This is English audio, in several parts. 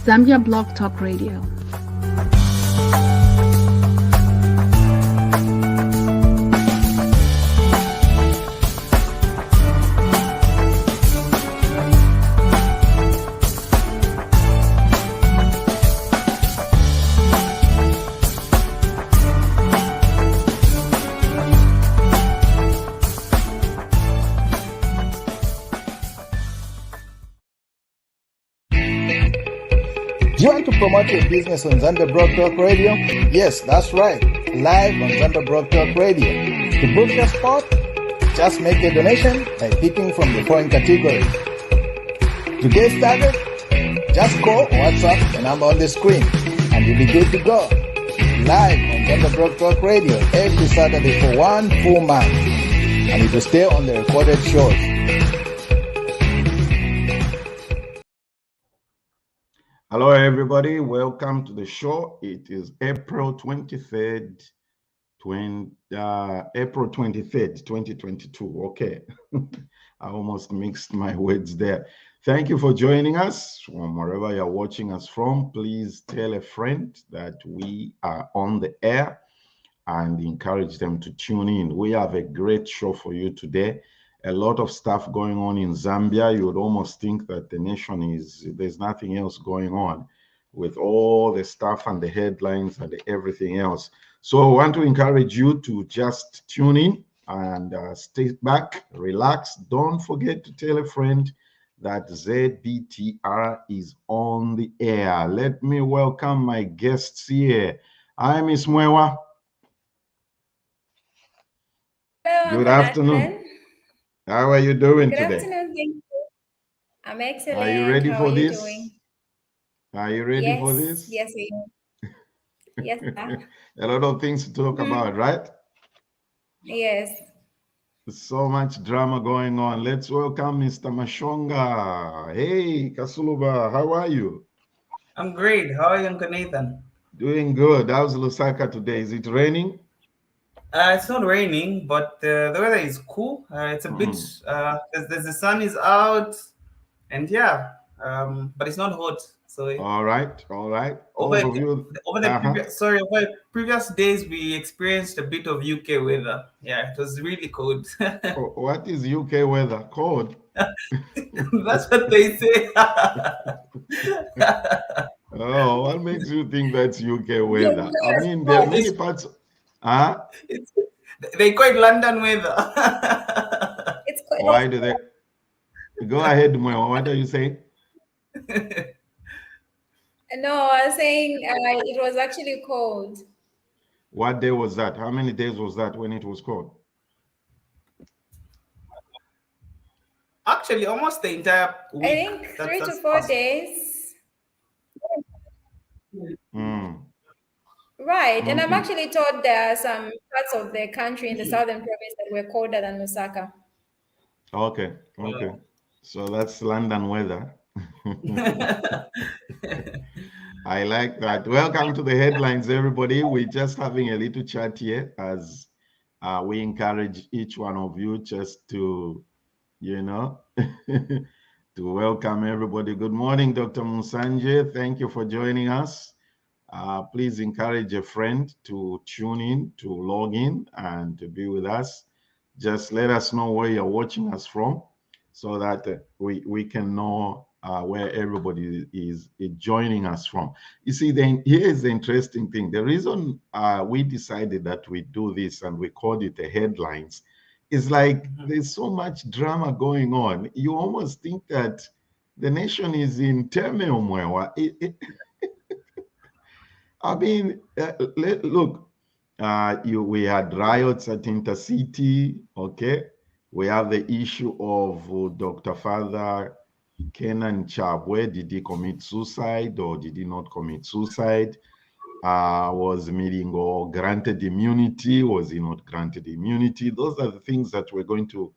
Zambia Blog Talk Radio. Do you want to promote your business on Zambia Blog Talk Radio? Yes, that's right. Live on Zambia Blog Talk Radio. To book your spot, just make a donation by picking from the following categories. To get started, just call or WhatsApp the number on the screen and you'll be good to go. Live on Zambia Blog Talk Radio every Saturday for 1 full month. And it will stay on the recorded shows. Hello, everybody. Welcome to the show. It is April 23rd, 2022. Okay. I almost mixed my words there. Thank you for joining us from wherever you're watching us from. Please tell a friend that we are on the air and encourage them to tune in. We have a great show for you today. A lot of stuff going on in Zambia. You would almost think that the nation there's nothing else going on with all the stuff and the headlines and everything else. So I want to encourage you to just tune in and stay back, relax. Don't forget to tell a friend that ZBTR is on the air. Let me welcome my guests here. Hi, Miss Mwewa. Hello, Good afternoon. How are you doing today? Good afternoon, thank you. I'm excellent. Are you ready for this? Doing? Are you ready for this? Yes, I am. Yes, sir. A lot of things to talk about, right? Yes. So much drama going on. Let's welcome Mr. Mashonga. Hey, Kasuluba, how are you? I'm great. How are you, Uncle Nathan? Doing good. How's Lusaka today? Is it raining? It's not raining, but the weather is cool. It's a bit, the sun is out, and yeah, but it's not hot. So all right. Over the previous days, we experienced a bit of UK weather. Yeah, it was really cold. What is UK weather? Cold? That's what they say. Oh, what makes you think that's UK weather? I mean, there are many parts. They call it London weather. It's quite. Why do they? Go ahead, Mo. What are you saying? No, I was saying it was actually cold. What day was that? How many days was that when it was cold? Actually, almost the entire week. I think 3 to 4 days. Right, and I'm actually told there are some parts of the country in the southern province that were colder than Lusaka. Okay. So that's London weather. I like that. Welcome to the headlines, everybody. We're just having a little chat here as we encourage each one of you just to, to welcome everybody. Good morning, Dr. Musanje. Thank you for joining us. Please encourage a friend to tune in, to log in, and to be with us. Just let us know where you're watching us from so that we can know where everybody is joining us from. You see, then here's the interesting thing. The reason we decided that we do this and we called it the headlines is like there's so much drama going on. You almost think that the nation is in turmoil. I mean, look, we had riots at Intercity, okay? We have the issue of Dr. Father Kenan Chabwe. Did he commit suicide or did he not commit suicide? Was Milingo granted immunity? Was he not granted immunity? Those are the things that we're going to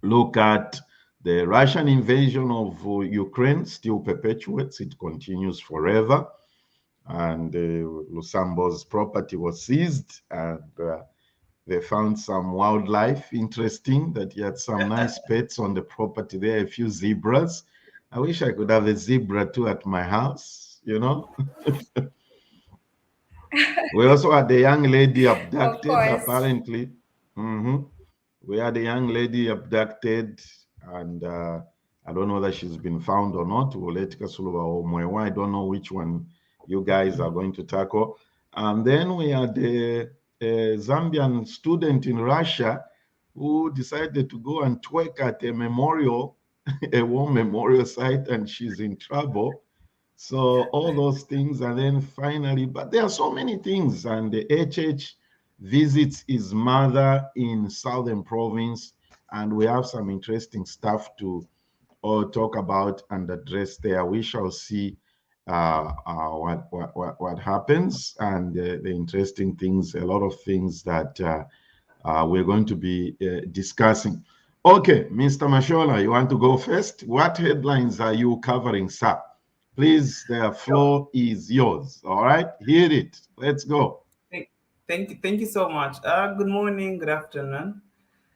look at. The Russian invasion of Ukraine still perpetuates. It continues forever. And Lusambo's property was seized, and they found some wildlife. Interesting that he had some nice pets on the property there, a few zebras. I wish I could have a zebra too at my house, you know. We also had the young lady Of abducted, course. apparently. Hmm. We had a young lady abducted, and I don't know whether she's been found or not. Woletika Suluba or Mwewa. I don't know which one you guys are going to tackle. And then we had a Zambian student in Russia who decided to go and twerk at a memorial, a war memorial site, and she's in trouble. So all those things, and then finally, but there are so many things, and the HH visits his mother in Southern Province, and we have some interesting stuff to talk about and address there. We shall see what happens, and the interesting things, a lot of things that we're going to be discussing. Okay, Mr. Mashola, you want to go first? What headlines are you covering, sir? Please, the floor is yours. All right, hear it. Let's go. Thank you so much. Good morning, good afternoon,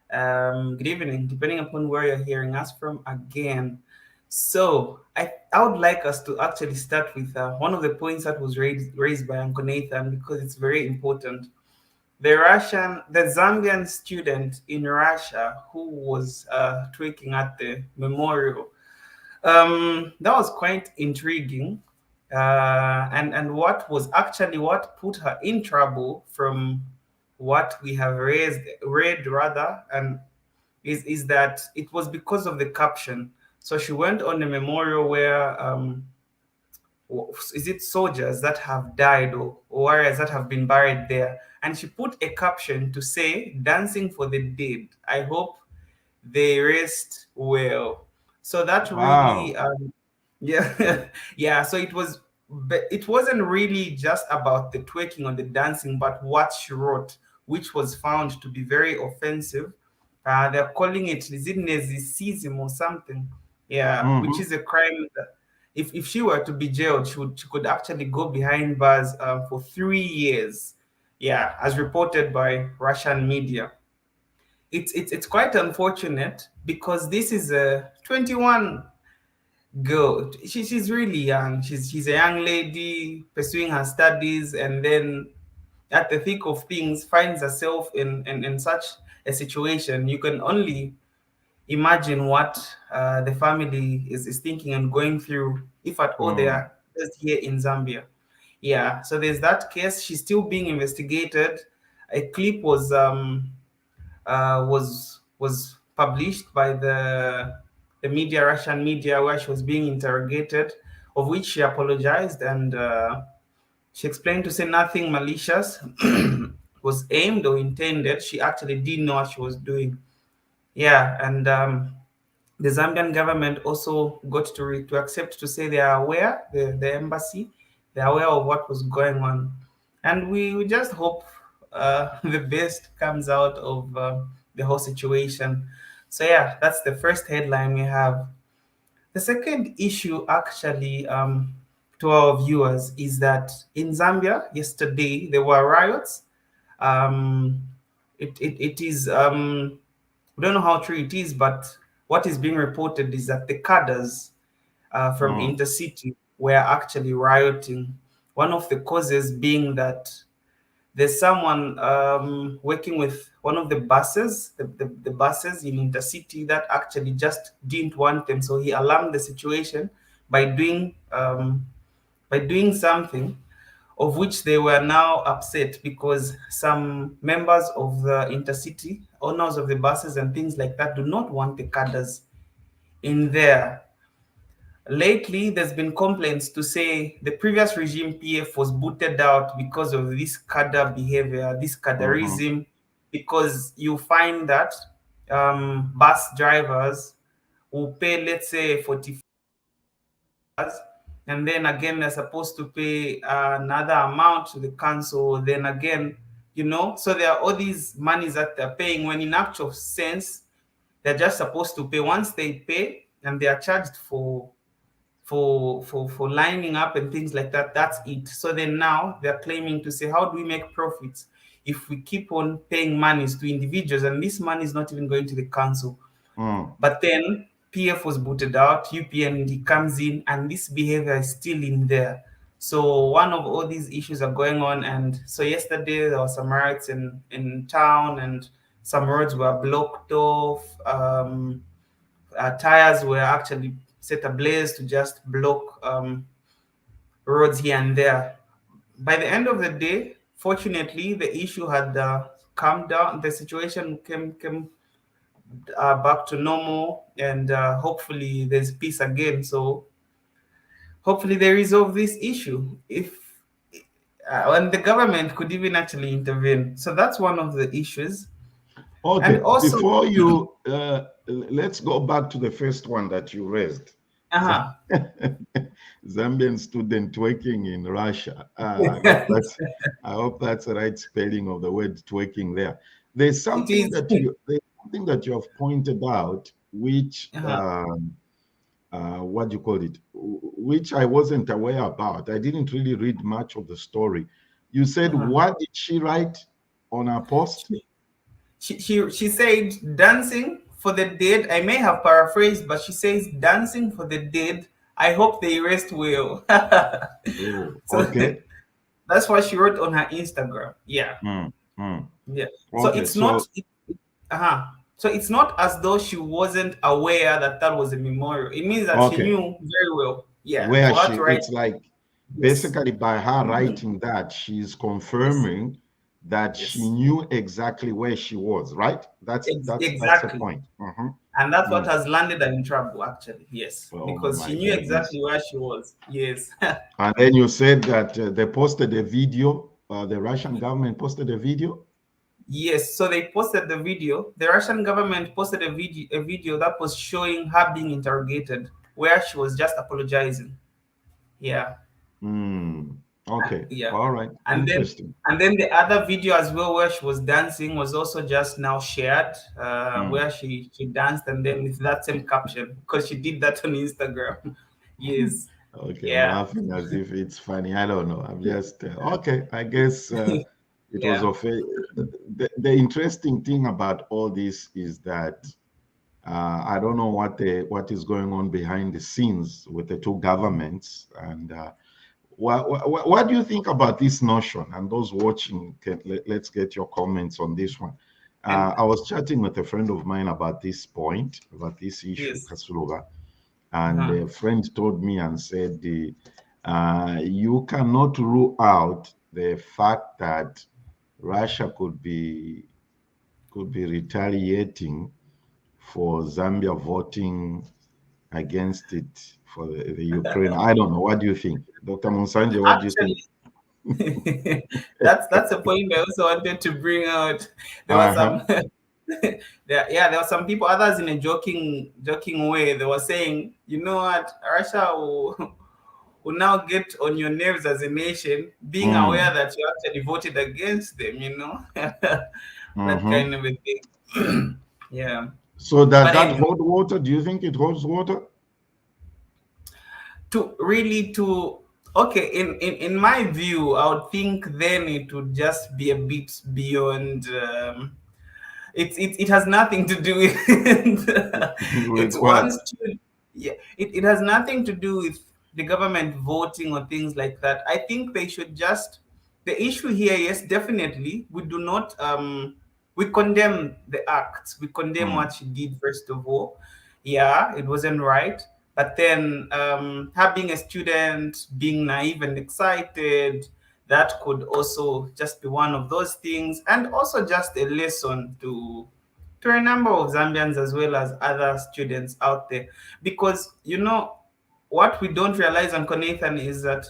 good evening, depending upon where you're hearing us from again. So I would like us to actually start with one of the points that was raised by Uncle Nathan because it's very important. The Zambian student in Russia who was twerking at the memorial. That was quite intriguing. And what put her in trouble from what we have read rather, and is that it was because of the caption. So she went on a memorial where is it soldiers that have died or warriors that have been buried there, and she put a caption to say dancing for the dead. I hope they rest well. So that really Wow. yeah yeah, so it wasn't really just about the twerking or the dancing, but what she wrote, which was found to be very offensive. They're calling is it narcissism or something? Yeah, which Mm-hmm. is a crime that if she were to be jailed, she could actually go behind bars for 3 years. Yeah, as reported by Russian media. It's quite unfortunate because this is a 21 girl. She's really young. She's a young lady pursuing her studies, and then at the thick of things finds herself in such a situation. You can only imagine what the family is thinking and going through, if at all they Mm. are just here in Zambia. Yeah, so there's that case. She's still being investigated. A clip was published by the media, Russian media, where she was being interrogated, of which she apologized, and she explained to say nothing malicious was aimed or intended. She actually didn't know what she was doing. Yeah, and the Zambian government also got to accept to say they are aware, the embassy, they're aware of what was going on. And we just hope the best comes out of the whole situation. So, yeah, that's the first headline we have. The second issue, actually, to our viewers, is that in Zambia, yesterday, there were riots. Um, it is we don't know how true it is, but what is being reported is that the cadres from Mm. Intercity were actually rioting. One of the causes being that there's someone working with one of the buses, the buses in Intercity that actually just didn't want them. So he alarmed the situation by doing something of which they were now upset because some members of the Intercity, owners of the buses and things like that, do not want the cadres in there. Lately, there's been complaints to say the previous regime PF was booted out because of this cadre behavior, this Mm-hmm. cadreism, because you find that bus drivers will pay, let's say, 40, and then again they're supposed to pay another amount to the council. Then again, so there are all these monies that they're paying when in actual sense they're just supposed to pay. Once they pay and they are charged for lining up and things like that, that's it. So then now they're claiming to say, how do we make profits if we keep on paying monies to individuals and this money is not even going to the council? Mm. But then PF was booted out, UPND comes in, and this behavior is still in there. So one of all these issues are going on. And so yesterday there were some riots in town, and some roads were blocked off. Tires were actually set ablaze to just block roads here and there. By the end of the day, fortunately, the issue had calmed down. The situation came back to normal, and hopefully there's peace again. So hopefully they resolve this issue. If and the government could even actually intervene. So that's one of the issues. Okay, And also, before you, let's go back to the first one that you raised. Zambian student twerking in Russia. I hope that's the right spelling of the word twerking there. There's something that you have pointed out, which what do you call it? Which I wasn't aware about. I didn't really read much of the story. You said, what did she write on her post? She said, dancing for the dead. I may have paraphrased, but she says, dancing for the dead. I hope they rest well. So okay. That's what she wrote on her Instagram. Yeah. Yeah. So Okay, it's not. So it's not as though she wasn't aware that that was a memorial. It means that she knew very well. Yeah. Where it's like basically by her writing that, she's confirming that she knew exactly where she was, right? That's the point. And that's what has landed her in trouble, actually. Yes, because she knew exactly where she was. Yes. And then you said that they posted a video. The Russian government posted a video. Yes, so they posted the video. The Russian government posted a video that was showing her being interrogated, where she was just apologizing. Yeah. Okay. Yeah. All right. And then the other video as well, where she was dancing, was also just now shared, where she danced, and then with that same caption, because she did that on Instagram. Yes. Okay. Yeah. I'm laughing as if it's funny. I don't know. I'm just okay. I guess it was okay. The interesting thing about all this is that I don't know what is going on behind the scenes with the two governments, and what do you think about this notion? And those watching, let's get your comments on this one. I was chatting with a friend of mine about this point, about this issue, Kasuluga, and a friend told me and said, you cannot rule out the fact that Russia could be retaliating for Zambia voting against it for the Ukraine. I don't know. What do you think, Dr. Monsanje? What do you think? That's a point I also wanted to bring out. There was some, there were some people, others in a joking way. They were saying, you know what, Russia will now get on your nerves as a nation, being aware that you actually voted against them. You know, that kind of a thing. Yeah. So that hold water? Do you think it holds water? Okay, in my view, I would think then it would just be a bit beyond. It has nothing to do with. It has nothing to do with the government voting or things like that. I think they should just. The issue here, yes, definitely, we do not. We condemn the act. We condemn what she did, first of all. Yeah, it wasn't right. But then her being a student, being naive and excited, that could also just be one of those things. And also just a lesson to a number of Zambians as well as other students out there. Because, you know, what we don't realize, Uncle Nathan, is that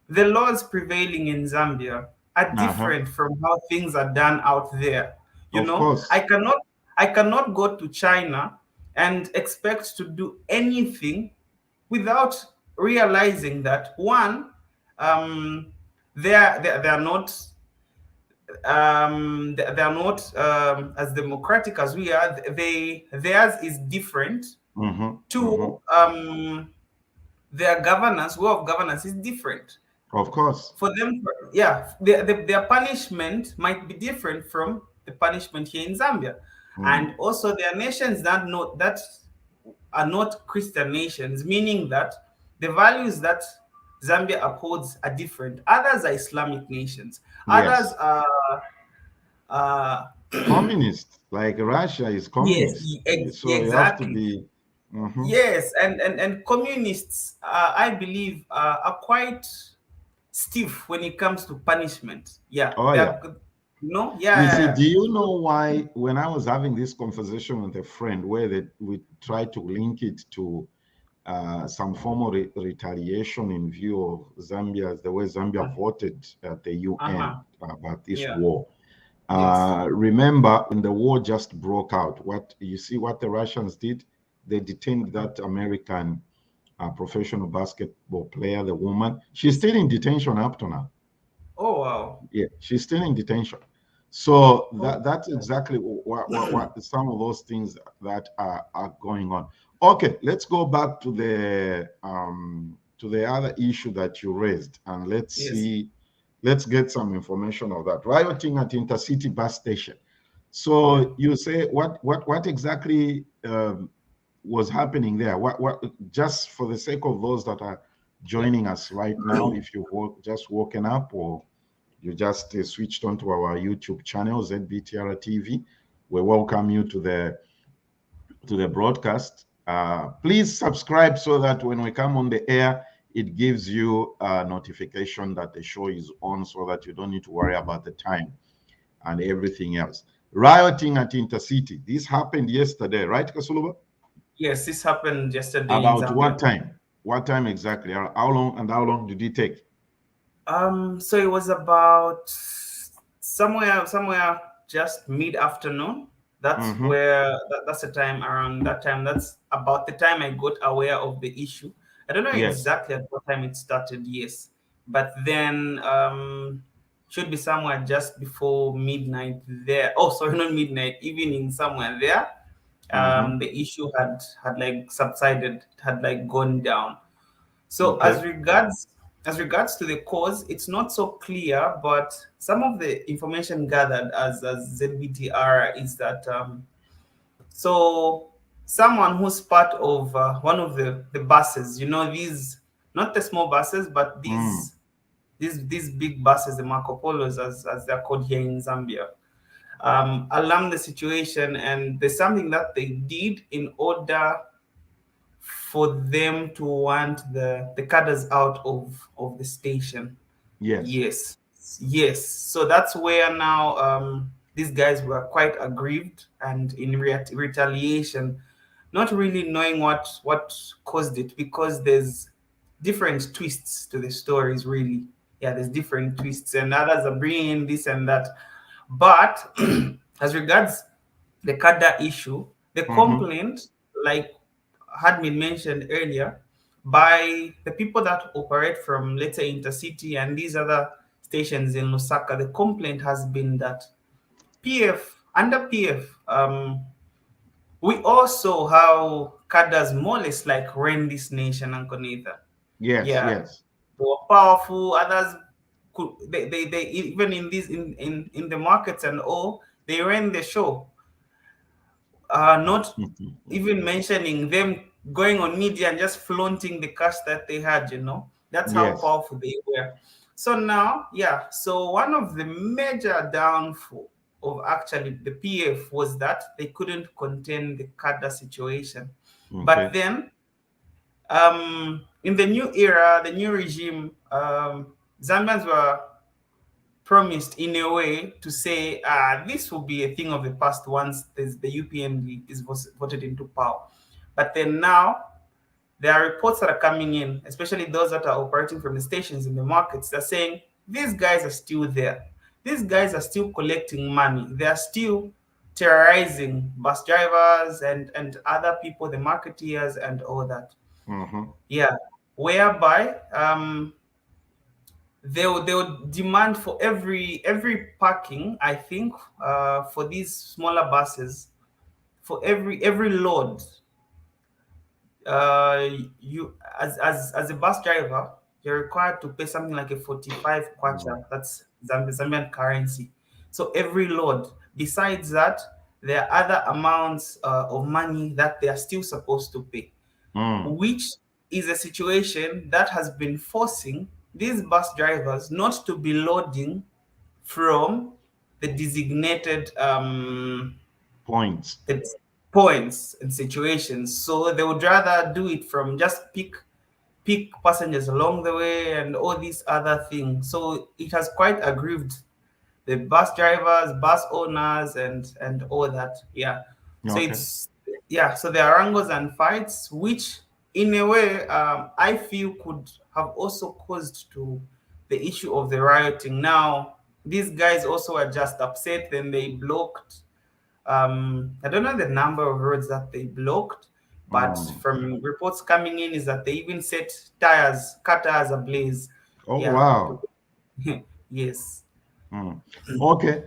the laws prevailing in Zambia are different from how things are done out there. You know, I cannot go to China and expect to do anything without realizing that one, they're not as democratic as we are. Theirs is different. Two, their governance, way of governance is different. Of course. For them, their punishment might be different from the punishment here in Zambia. And also their nations that know that are not Christian nations, meaning that the values that Zambia upholds are different. Others are Islamic nations. Others Yes. are uh, Communist, like Russia is yes, communist. So you have to exactly. be. Mhm. Yes, and communists, I believe, are quite stiff when it comes to punishment. Yeah, Oh, they're yeah. no, You see, yeah, do you know why when I was having this conversation with a friend where we tried to link it to some form of retaliation in view of Zambia, the way Zambia voted at the UN uh-huh, about this yeah, war. yes, Remember, when the war just broke out, what you see what the Russians did? They detained that American professional basketball player, the woman. She's still in detention up to now. oh wow, Yeah, she's still in detention. So oh, that's exactly what some of those things that are going on. Okay, let's go back to the other issue that you raised, and yes. let's get some information of that. Rioting at intercity bus station. So you say what exactly was happening there? What just for the sake of those that are joining us right now, if you've just woken up or you just switched onto our YouTube channel, ZBTR TV. We welcome you to the broadcast. Please subscribe so that when we come on the air, it gives you a notification that the show is on so that you don't need to worry about the time and everything else. Rioting at Intercity. This happened yesterday, right, Kasuluba? Yes, this happened yesterday in About Zambia. what time? What time exactly? How long did it take? So it was about somewhere just mid-afternoon. That's Mm-hmm. where that's the time around that time. That's about the time I got aware of the issue. I don't know Yes. exactly at what time it started, yes. But then should be somewhere just before midnight there. Oh, sorry, not midnight, evening somewhere there. Mm-hmm. The issue had like subsided, had like gone down. So Okay. as regards to the cause, it's not so clear, but some of the information gathered as ZBTR is that so someone who's part of one of the buses, these not the small buses, but Mm. these big buses, the Marco Polos as they're called here in Zambia, alarmed the situation, and there's something that they did in order for them to want the cadres out of the station. Yes. Yes, yes. So that's where now these guys were quite aggrieved, and in retaliation, not really knowing what caused it, because there's different twists to the stories. Really, yeah, there's different twists, and others are bringing in this and that. But as regards the cadre issue, the Mm-hmm. complaint, like had been mentioned earlier, by the people that operate from, let's say, Intercity and these other stations in Lusaka. The complaint has been that under PF, we also how cadres more or less like ran this nation, Uncle Nathan. Yes, Yeah, yes. they were powerful. Others could they even in these in the markets and all, they ran the show. Not even mentioning them going on media and just flaunting the cash that they had. That's how Yes. powerful they were. So now, yeah, so one of the major downfall of actually the PF was that they couldn't contain the cadre situation. But Okay. then in the new era, the new regime, Zambians were promised in a way to say this will be a thing of the past once the UPND is voted into power. But then now there are reports that are coming in, especially those that are operating from the stations in the markets. They're saying these guys are still there. These guys are still collecting money. They are still terrorizing bus drivers and other people, the marketeers and all that. Mm-hmm. Yeah, whereby they'll demand for every parking, I think, for these smaller buses, for every load, you as a bus driver, you're required to pay something like a 45 Mm. kwacha. That's Zambian currency. So every load. Besides that, there are other amounts of money that they are still supposed to pay, Mm. which is a situation that has been forcing these bus drivers not to be loading from the designated Points. it's points and situations. So they would rather do it from just pick passengers along the way and all these other things. So it has quite aggrieved the bus drivers, bus owners, and all that. Yeah. So Okay. it's yeah. So there are wrangles and fights, which in a way I feel could have also caused to the issue of the rioting. Now these guys also are just upset, then they blocked I don't know the number of roads that they blocked, but Mm. from reports coming in is that they even set tires, car tires ablaze. Oh, Yeah. wow. Yes. Mm. Okay,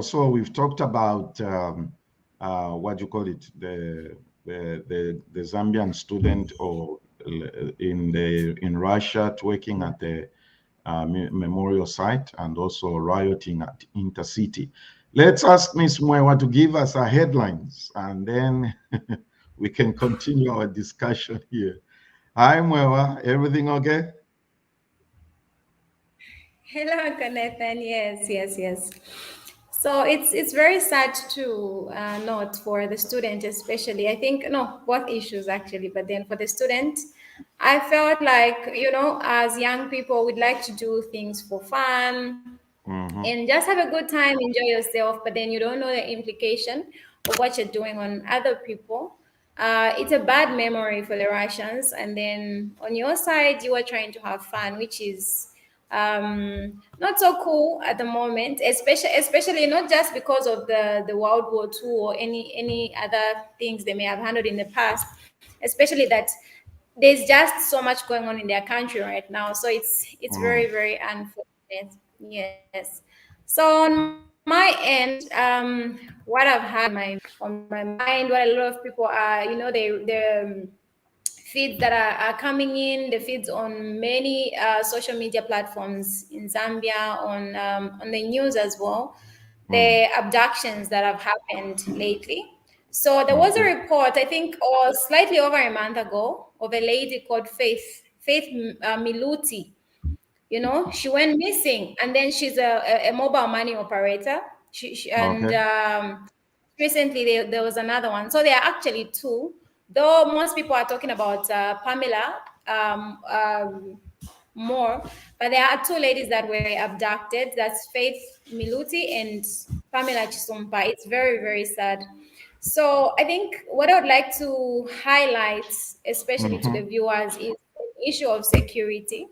so we've talked about what you call it, the Zambian student or in Russia twerking at the memorial site and also rioting at Intercity. Let's ask Miss Mwewa to give us our headlines and then we can continue our discussion here. Hi Mwewa, everything okay? Hello, Uncle Nathan. Yes, yes, yes. So it's very sad to note for the student, especially. I think no, both issues actually, but then for the student, I felt like as young people, we'd like to do things for fun Mm-hmm. and just have a good time, enjoy yourself. But then you don't know the implication of what you're doing on other people. It's a bad memory for the Russians. And then on your side, you are trying to have fun, which is not so cool at the moment, especially not just because of the World War II or any other things they may have handled in the past, especially that there's just so much going on in their country right now. So it's Mm. very, very unfortunate. Yes. So on my end, what I've had on my mind, what a lot of people are, the feeds that are coming in, the feeds on many social media platforms in Zambia, on the news as well, Mm. the abductions that have happened lately. So there was a Okay. report, I think, or slightly over a month ago, of a lady called Faith Miluti. She went missing, and then she's a mobile money operator. And Okay. recently there was another one. So there are actually two, though most people are talking about Pamela more, but there are two ladies that were abducted. That's Faith Miluti and Pamela Chisumpa. It's very, very sad. So I think what I would like to highlight, especially to the Mm-hmm. viewers, is the issue of security.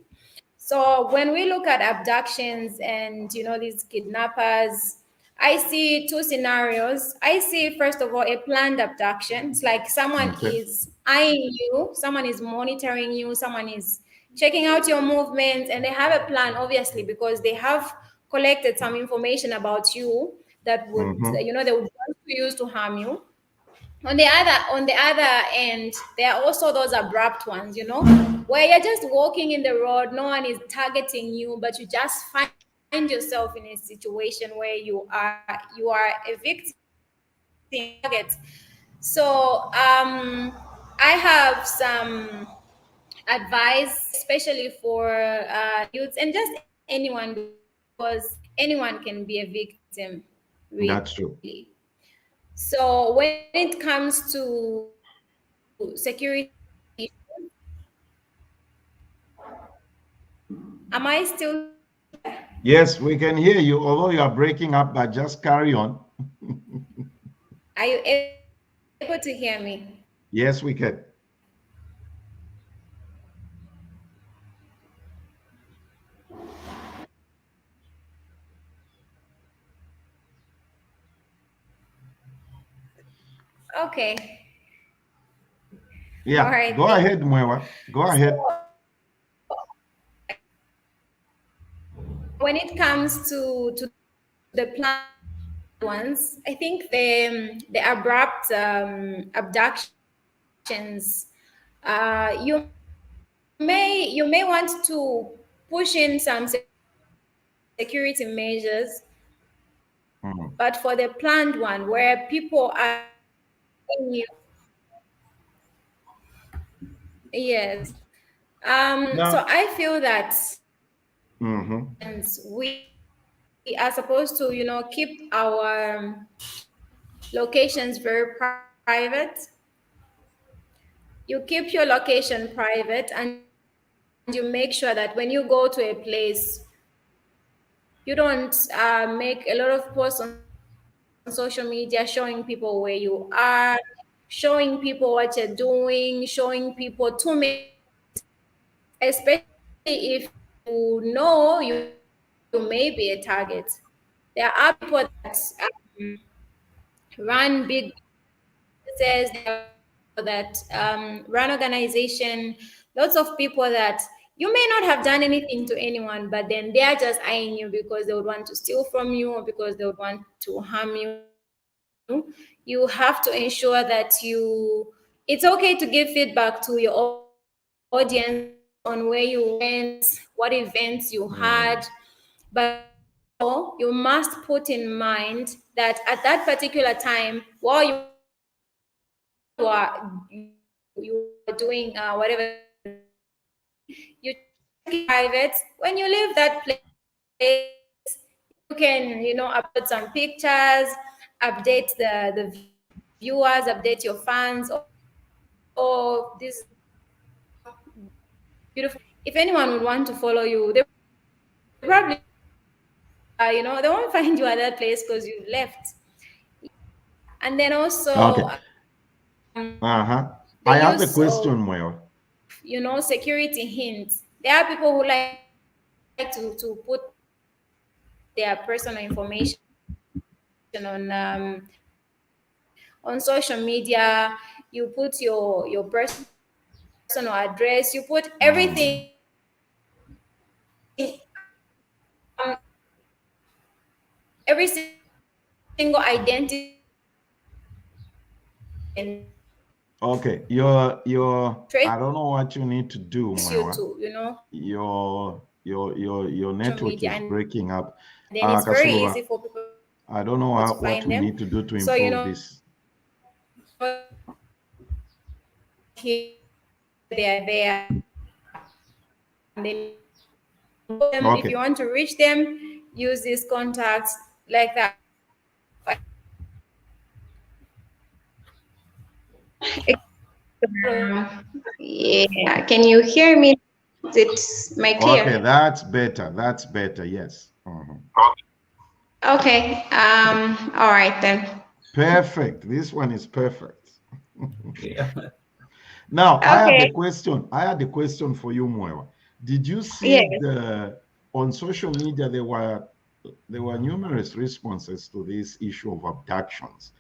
So when we look at abductions and these kidnappers, I see two scenarios. I see first of all a planned abduction. It's like someone Okay. is eyeing you, someone is monitoring you, someone is checking out your movements, and they have a plan, obviously, because they have collected some information about you that would Mm-hmm. they would want to use to harm you. On the other end, there are also those abrupt ones, where you're just walking in the road, no one is targeting you, but you just find yourself in a situation where you are a victim, target. So I have some advice, especially for youths and just anyone, because anyone can be a victim, really. That's true. So when it comes to security issues, am I still here? Yes, we can hear you, although you are breaking up, but just carry on. Are you able to hear me? Yes, we can. Okay. All Yeah, right. go ahead, Mwewa. Go ahead. So when it comes to the planned ones, I think the abrupt abductions, you may want to push in some security measures, but for the planned one where people are telling you, yes. So Now, I feel that mhm. we are supposed to, keep our locations very private. You keep your location private and you make sure that when you go to a place, you don't make a lot of posts on social media showing people where you are, showing people what you're doing, showing people too many times, especially if you know you may be a target. There are people that run big businesses. There are people that run organization. Lots of people that you may not have done anything to anyone, but then they are just eyeing you because they would want to steal from you or because they would want to harm you. You have to ensure that it's okay to give feedback to your audience on where you went, what events you had, but also you must put in mind that at that particular time, while you are doing whatever it is that you're doing, you check it private. When you leave that place, you can, upload some pictures, update the viewers, update your fans. Oh, this is how beautiful it is. If anyone would want to follow you, they probably won't find you at that place because you've left. They won't find you at that place because you've left. Yeah, and then also Okay. Uh-huh. the I use have a of question, Moyo. security hints. There are people who like to put their personal information on social media. You put your personal address, you put everything, Mm. every single identity and Okay, I don't know what you need to do, Moyo. Your network is social media, breaking and up. then it's very Kasuluba, easy for people to find I them. don't know So what we need to do to improve this. And then if you want to reach them, if you Okay. want to reach them, use these contacts like that. Yeah, can you hear me? It's my Okay, clear. that's better. That's better. Yes. Mhm. Okay. All right then. Perfect. This one is perfect. Yeah. Now, Okay. I had a question for you, Moewa. Did you see Yes. on social media there were numerous responses to this issue of abductions.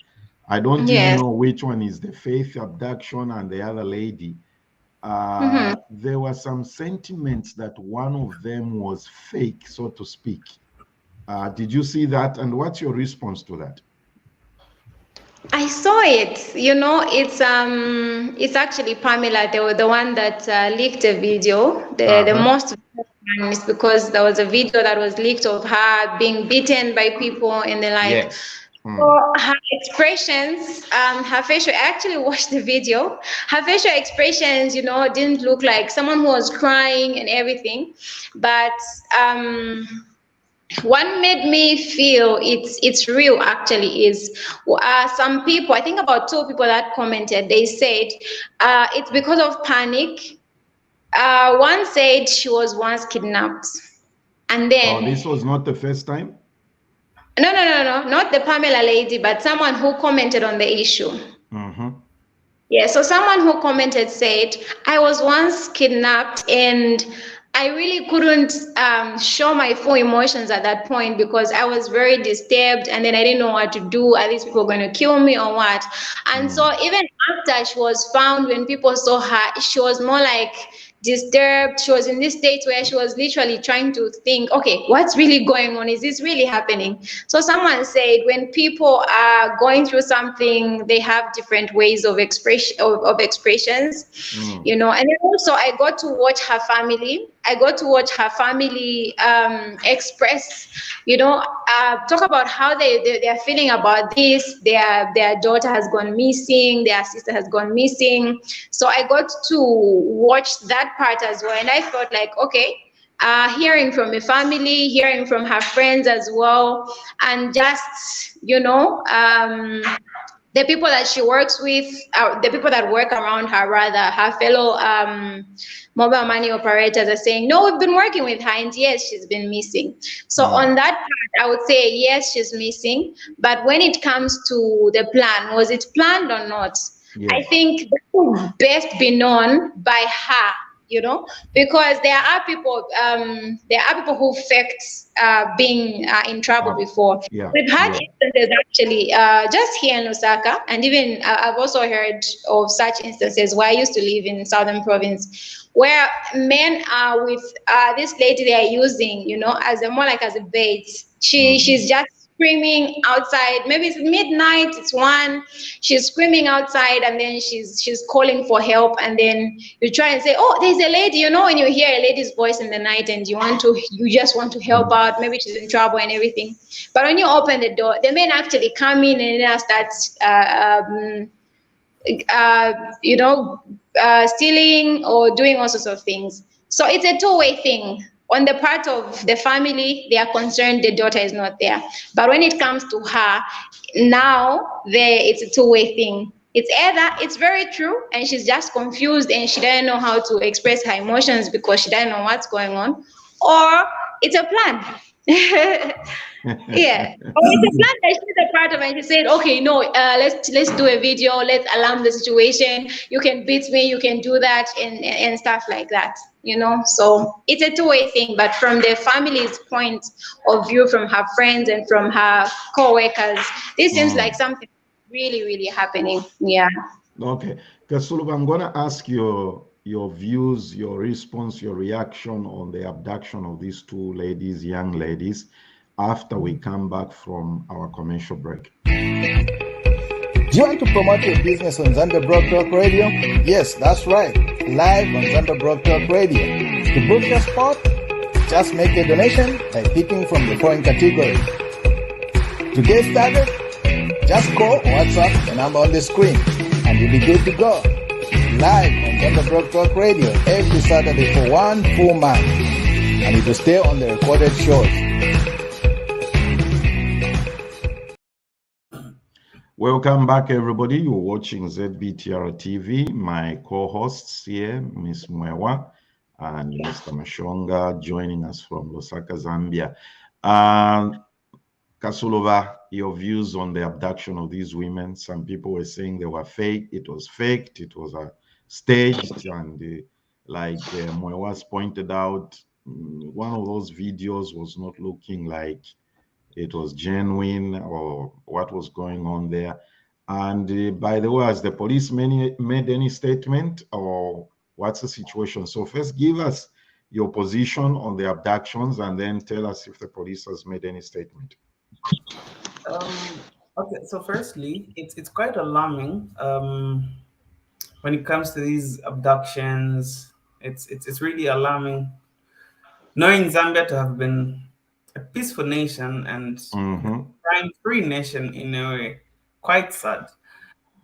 I don't even Yes. know which one is the Faith abduction and the other lady. Mm-hmm. There were some sentiments that one of them was fake, so to speak. Did you see that? And what's your response to that? I saw it. It's actually Pamela, the one that leaked the video. The Uh-huh. most one is because there was a video that was leaked of her being beaten by people and the like. Yes. So her expressions, her facial, I actually watched the video. Her facial expressions, didn't look like someone who was crying and everything. But what made me feel it's real actually is some people, I think about two people that commented, they said it's because of panic. One said she was once kidnapped. And Oh, then, this was not the first time? no, not the Pamela lady, but someone who commented on the issue. Mm-hmm. Yeah, so someone who commented said, I was once kidnapped and I really couldn't show my full emotions at that point because I was very disturbed and then I didn't know what to do. Are these people going to kill me or what? And so even after she was found, when people saw her, she was more like disturbed. She was in this state where she was literally trying to think, okay, what's really going on? Is this really happening? So someone said when people are going through something, they have different ways of expressions, And then also I got to watch her family. I got to watch her family express, talk about how they are feeling about this. Their daughter has gone missing, their sister has gone missing. So I got to watch that part as well, and I felt like, okay, hearing from a family, hearing from her friends as well, and just the people that she works with, the people that work around her, rather, her fellow mobile money operators are saying, no, we've been working with her, and yes, she's been missing. So on that part, I would say, yes, she's missing. But when it comes to the plan, was it planned or not? Yeah. I think that would best be known by her, because there are people who faked being in trouble before. Yeah. We've had instances actually just here in Osaka, and even I've also heard of such instances where I used to live in Southern Province, where men are with this lady they are using, as a bait. She's just screaming outside. Maybe it's midnight, it's 1. She's screaming outside, and then she's calling for help. And then you try and say, oh, there's a lady, when you hear a lady's voice in the night and you just want to help out, maybe she's in trouble and everything. But when you open the door, the men actually come in and then start stealing or doing all sorts of things. So it's a two-way thing. On the part of the family, they are concerned the daughter is not there. But when it comes to her, now it's a two-way thing. It's either it's very true and she's just confused and she doesn't know how to express her emotions because she doesn't know what's going on, or it's a plan. Yeah, or it's a plan that she's a part of, and she said, okay, no, let's do a video, let's alarm the situation, you can beat me, you can do that, and stuff like that, so it's a two-way thing. But from the family's point of view, from her friends and from her co-workers, this seems like something really, really happening. Yeah. Okay, Kasulu, I'm going to ask your views, your response, your reaction on the abduction of these two ladies, young ladies, after we come back from our commercial break. Do you want to promote your business on Zambia Broad Talk Radio? Yes, that's right. Live on Zambia Broad Talk Radio. To book your spot, just make a donation by picking from the following categories. To get started, just call or WhatsApp the number on the screen and you'll be good to go. Live on Zambia Broad Talk Radio every Saturday for 1 full month. And it will stay on the recorded shows. Welcome back, everybody. You're watching ZBTR TV. My co-hosts here, Ms. Mwewa and Mr. Mashonga, joining us from Lusaka, Zambia. Kasulova, your views on the abduction of these women. Some people were saying they were fake. It was faked. It was staged. And like Mwewa's pointed out, one of those videos was not looking like it was genuine or what was going on there. And by the way, has the police made any statement, or what's the situation? So first, give us your position on the abductions and then tell us if the police has made any statement. Okay, so firstly, it's quite alarming when it comes to these abductions. It's really alarming knowing Zambia to have been a peaceful nation and crime-free nation in a way. Quite sad,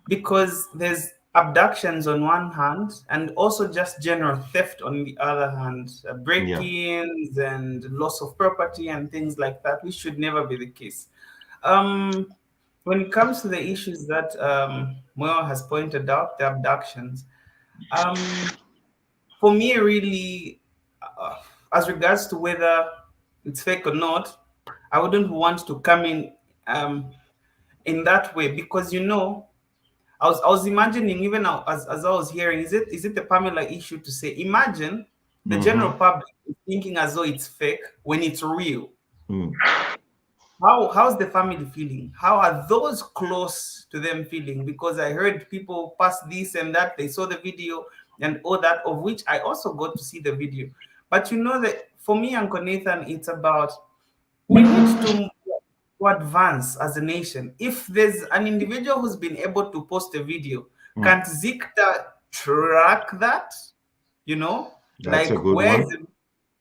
because there's abductions on one hand and also just general theft on the other hand, break-ins and loss of property and things like that, which should never be the case. When it comes to the issues that Moyo has pointed out, the abductions, for me, really, as regards to whether it's fake or not, I wouldn't want to come in that way, because I was imagining, even as I was hearing, is it the Pamela issue to say, imagine the general public is thinking as though it's fake when it's real. How's the family feeling? How are those close to them feeling? Because I heard people pass this and that, they saw the video and all that, of which I also got to see the video. But that for me, Uncle Nathan, it's about we need to advance as a nation. If there's an individual who's been able to post a video, can't Zikta track that? That's a good one.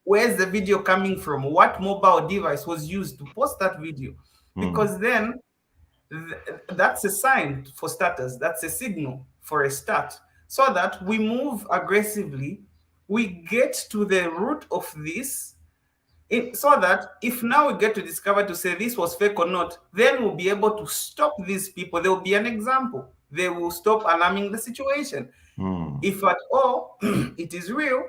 Where's the video coming from? What mobile device was used to post that video? Because then that's a sign for starters, that's a signal for a start, so that we move aggressively, we get to the root of this, so that if now we get to discover to say this was fake or not, then we'll be able to stop these people. There will be an example. They will stop alarming the situation. If at all it is real,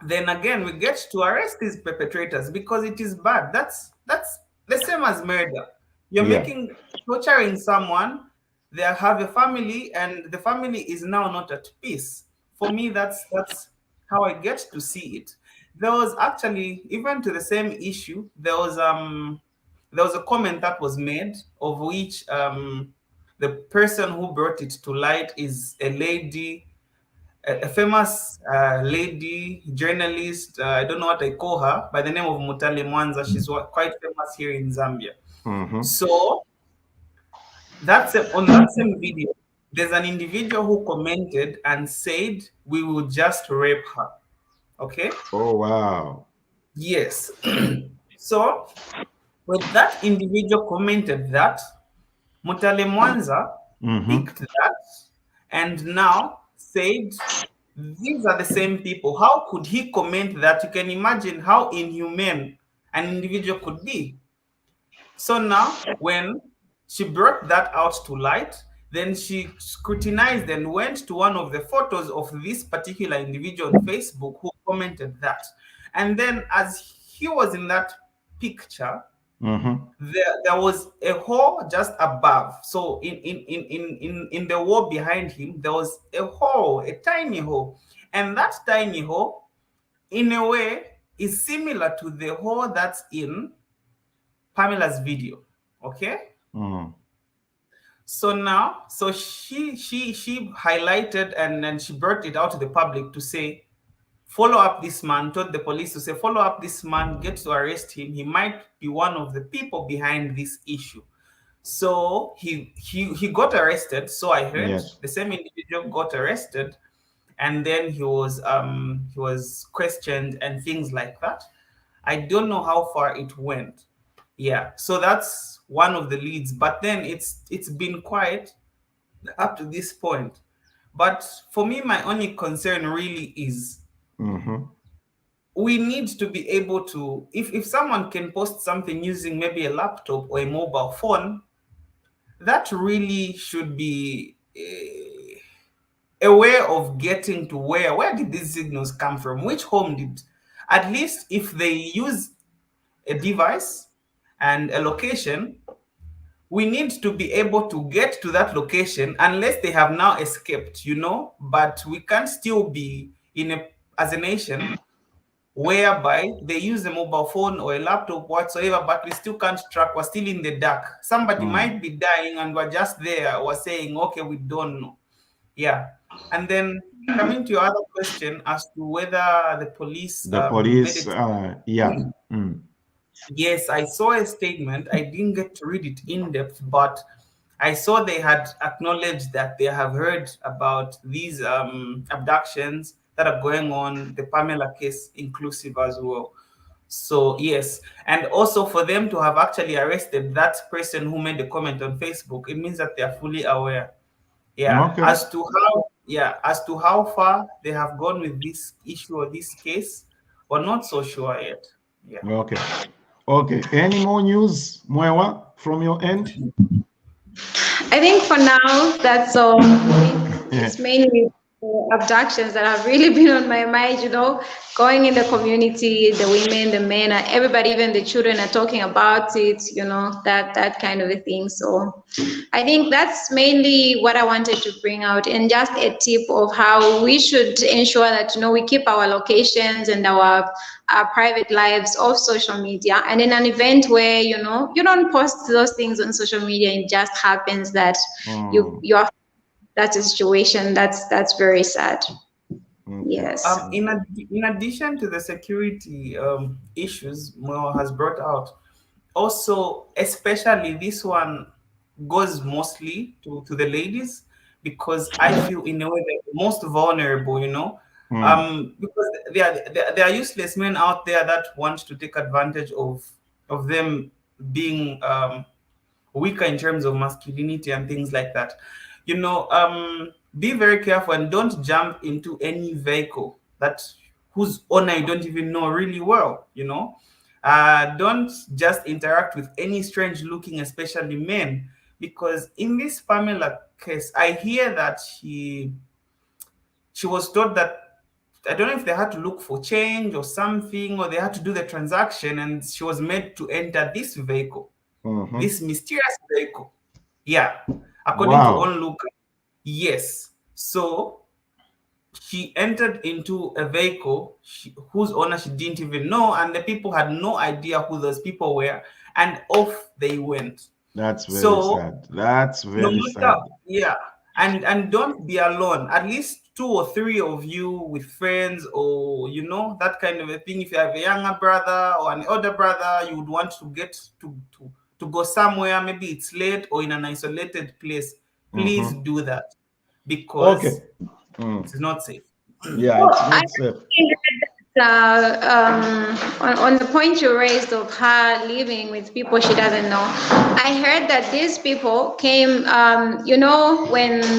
then again we get to arrest these perpetrators, because it is bad. That's the same as murder. You're making torturing someone, they have a family, and the family is now not at peace. For me, that's how I get to see it. There was actually, even to the same issue, there was a comment that was made, of which the person who brought it to light is a lady, a famous lady journalist. I don't know what I call her, by the name of Mutale Mwanza. She's quite famous here in Zambia. So on that same video, there's an individual who commented and said, "We will just rape her." Okay. Oh wow. Yes. So when that individual commented that, Mutale Mwanza picked that and now said, these are the same people. How could he comment that? You can imagine how inhumane an individual could be. So now, when she brought that out to light, then she scrutinized and went to one of the photos of this particular individual on Facebook who commented that. And then, as he was in that picture, there was a hole just above. So in the wall behind him, there was a hole, a tiny hole. And that tiny hole, in a way, is similar to the hole that's in Pamela's video. Okay? So now, so she highlighted and then she brought it out to the public to say, follow up this man, told the police to say, follow up this man, get to arrest him. He might be one of the people behind this issue. So he got arrested. So I heard the same individual got arrested, and then he was questioned and things like that. I don't know how far it went. Yeah, so that's one of the leads. But then it's been quiet up to this point. But for me, my only concern really is we need to be able to, if someone can post something using maybe a laptop or a mobile phone, that really should be a way of getting to where did these signals come from? Which home did? At least if they use a device and a location, we need to be able to get to that location, unless they have now escaped, but we can't still be as a nation whereby they use a mobile phone or a laptop whatsoever, but we still can't track. We're still in the dark. Somebody might be dying and we're just there. We're saying, okay, we don't know. Yeah. And then coming to your other question as to whether the police yes, I saw a statement. I didn't get to read it in depth, but I saw they had acknowledged that they have heard about these abductions that are going on, the Pamela case inclusive as well. So yes, and also for them to have actually arrested that person who made the comment on Facebook, it means that they are fully aware. Yeah, okay. As to how far they have gone with this issue or this case, we're not so sure yet. Yeah. Okay. Any more news, Mwewa, from your end? I think for now, that's all. It's mainly abductions that have really been on my mind, going in the community, the women, the men, everybody, even the children are talking about it, that kind of a thing. So I think that's mainly what I wanted to bring out, and just a tip of how we should ensure that, we keep our locations and our private lives off social media. And in an event where, you don't post those things on social media, it just happens that you're that's a situation that's very sad. Yes. In addition to the security issues Mo has brought out, also especially this one goes mostly to the ladies, because I feel in a way they're the most vulnerable. Because there are useless men out there that want to take advantage of them being weaker in terms of masculinity and things like that. Be very careful and don't jump into any vehicle whose owner you don't even know really well. Don't just interact with any strange looking, especially men, because in this Pamela case, I hear that she was told that, I don't know if they had to look for change or something, or they had to do the transaction, and she was made to enter this vehicle, this mysterious vehicle. Yeah, according to Onlooker. Yes. So she entered into a vehicle whose owner she didn't even know, and the people had no idea who those people were, and off they went. That's very sad. That's very sad. Yeah. And don't be alone. At least 2 or 3 of you with friends, or that kind of a thing. If you have a younger brother or an older brother, you would want to get to go somewhere. Maybe it's late or in an isolated place. Please do that, because it's not safe. Yeah, it's not safe. On the point you raised of her living with people she doesn't know, I heard that these people came, when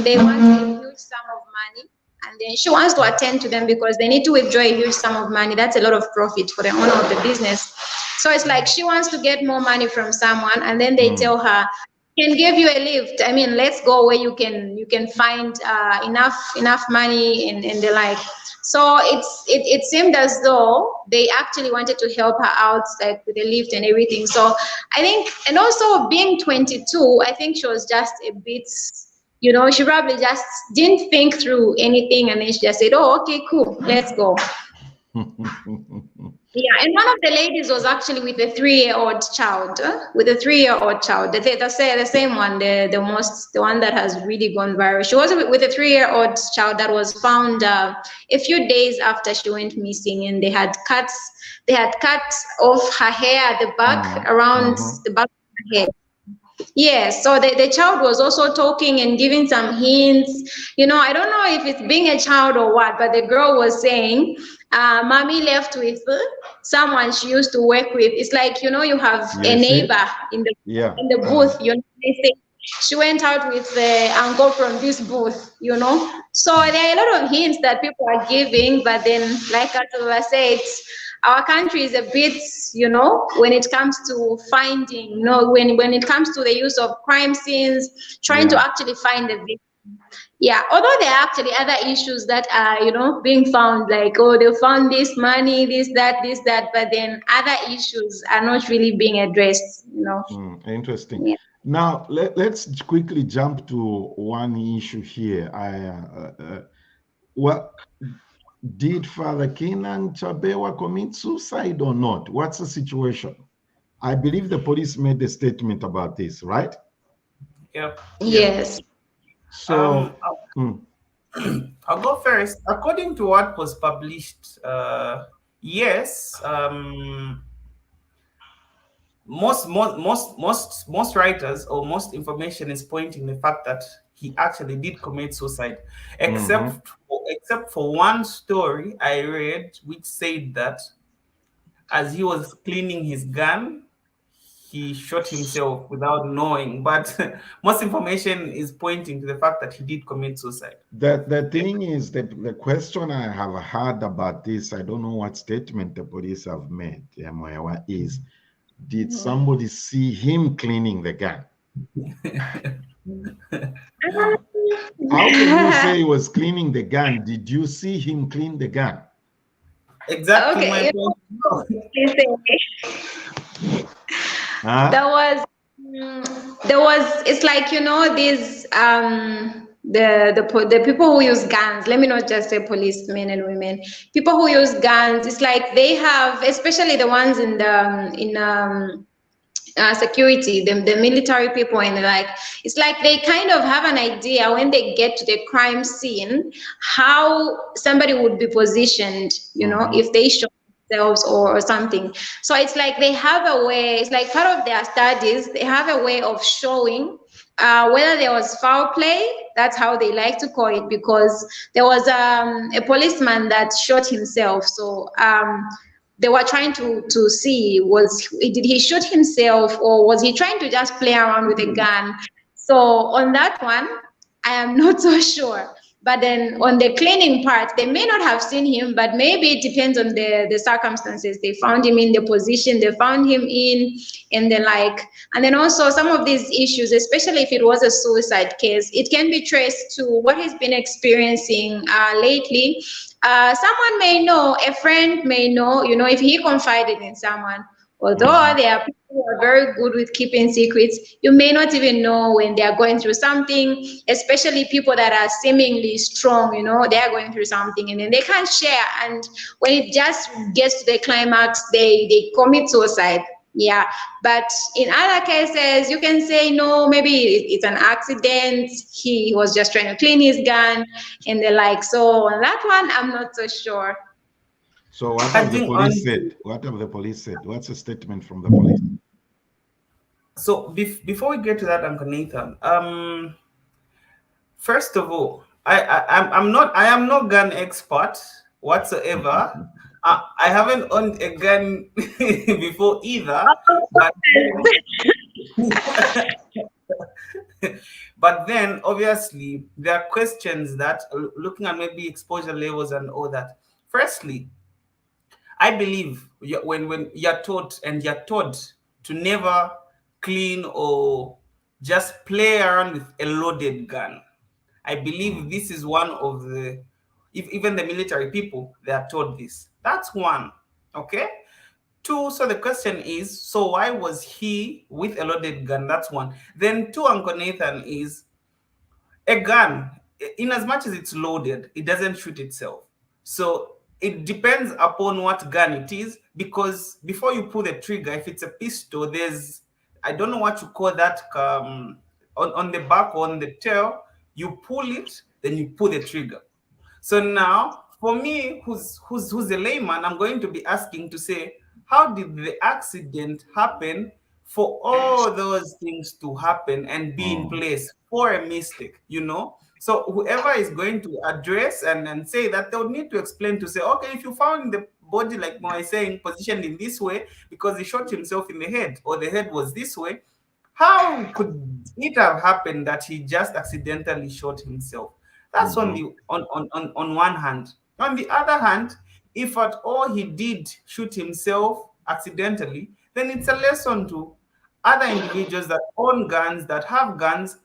they want a huge sum of money, and then she wants to attend to them because they need to withdraw a huge sum of money. That's a lot of profit for the owner of the business. So it's like she wants to get more money from someone, and then they tell her, "Can give you a lift. I mean, let's go where you can find enough money and the like." So it seemed as though they actually wanted to help her out, like with the lift and everything. So I think, and also being 22, I think she was just a bit, she probably just didn't think through anything, and then she just said, "Oh, okay, cool, let's go." Yeah, and one of the ladies was actually with a 3-year-old child. The same one, the one that has really gone viral. She was with a 3-year-old child that was found a few days after she went missing, and they had cut off her hair at the back, around the back of her head. Yeah, so the child was also talking and giving some hints. I don't know if it's being a child or what, but the girl was saying, mommy left with someone she used to work with. It's like, you have a neighbor in the booth, they say she went out with the uncle from this booth, So there are a lot of hints that people are giving, but then, like Atula said, our country is a bit, when it comes to finding, when it comes to the use of crime scenes, trying to actually find the victim. Yeah, although there are actually other issues that are, being found, like, oh, they found this money, this, that, but then other issues are not really being addressed, Interesting. Yeah. Now, let's quickly jump to one issue here. Did Father Kenan Chabewa commit suicide or not? What's the situation? I believe the police made a statement about this, right? Yep. Yes. So I'll go first. According to what was published, yes. Most writers, or most information, is pointing the fact that he actually did commit suicide, except for one story I read, which said that as he was cleaning his gun, he shot himself without knowing. But most information is pointing to the fact that he did commit suicide. The thing is, the question I have heard about this, I don't know what statement the police have made, is, did somebody see him cleaning the gun? How can you say he was cleaning the gun? Did you see him clean the gun? Exactly. Okay, there was it's like, these the people who use guns, let me not just say policemen and women, people who use guns, it's like they have, especially the ones in security, the military people and like, it's like they kind of have an idea when they get to the crime scene how somebody would be positioned, if they show themselves or something. So it's like they have a way, it's like part of their studies, they have a way of showing whether there was foul play, that's how they like to call it, because there was a policeman that shot himself. So they were trying to see, did he shoot himself, or was he trying to just play around with a gun? So on that one, I am not so sure. But then on the cleaning part, they may not have seen him, but maybe it depends on the circumstances. They found him in the position they found him in, and the like. And then also some of these issues, especially if it was a suicide case, it can be traced to what he's been experiencing lately. Someone may know, a friend may know, if he confided in someone. Although there are people who are very good with keeping secrets, you may not even know when they are going through something, especially people that are seemingly strong, they are going through something and then they can't share. And when it just gets to the climax, they commit suicide. Yeah. But in other cases, you can say, no, maybe it's an accident. He was just trying to clean his gun and the like. So on that one, I'm not so sure. So what have the police said? What have the police said? What's a statement from the police? So before we get to that, Uncle Nathan, first of all, I am not gun expert whatsoever. I haven't owned a gun before either. But then obviously there are questions that looking at maybe exposure levels and all that. Firstly, I believe when you're taught to never clean or just play around with a loaded gun. I believe this is one of the, if even the military people, they are taught this. That's one, okay? Two, so the question is, so why was he with a loaded gun? That's one. Then two, Uncle Nathan, is a gun, in as much as it's loaded, it doesn't shoot itself. So it depends upon what gun it is, because before you pull the trigger, if it's a pistol, there's, I don't know what you call that, on the back or on the tail, you pull it, then you pull the trigger. So now, for me, who's a layman, I'm going to be asking to say, how did the accident happen for all those things to happen and be in place for a mistake, So whoever is going to address and say that, they would need to explain to say, okay, if you found the body, like Mo is saying, positioned in this way because he shot himself in the head, or the head was this way, how could it have happened that he just accidentally shot himself? That's only on one hand. On the other hand, if at all he did shoot himself accidentally, then it's a lesson to other individuals that own guns, that have guns,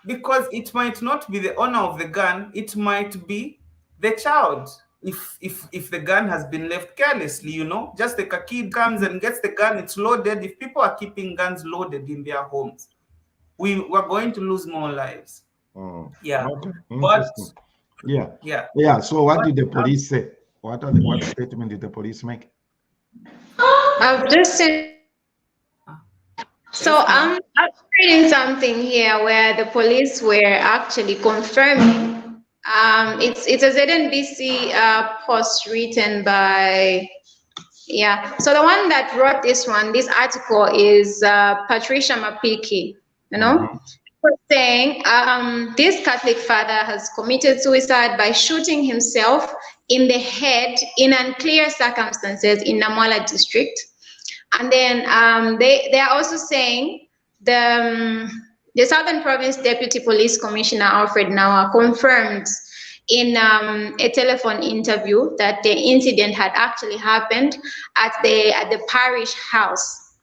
because it might not be the owner of the gun, it might be the child. If the gun has been left carelessly, just the kid comes and gets the gun, it's loaded. If people are keeping guns loaded in their homes, we're going to lose more lives. Yeah. Okay. But yeah. So what did the police say? What statement did the police make? I've just seen. So I'm reading something here where the police were actually confirming. It's a ZNBC post written by, So the one that wrote this article is Patricia Mapiki, saying this Catholic father has committed suicide by shooting himself in the head in unclear circumstances in Namwala district. And then they are also saying the Southern Province Deputy Police Commissioner Alfred Nawa confirmed in a telephone interview that the incident had actually happened at the parish house.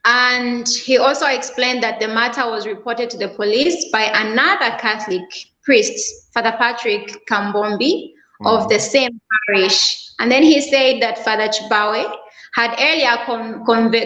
And he also explained that the matter was reported to the police by another Catholic priest, Father Patrick Kambombi, of the same parish. And then he said that Father Chibawe had earlier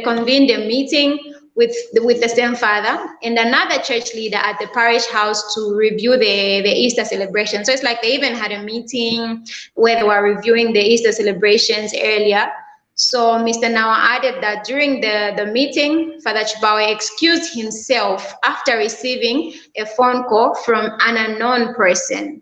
convened a meeting with the same father and another church leader at the parish house to review the Easter celebration. So it's like they even had a meeting where they were reviewing the Easter celebrations earlier. So Mr. Nawa added that during the meeting, Father Chibawe excused himself after receiving a phone call from an unknown person.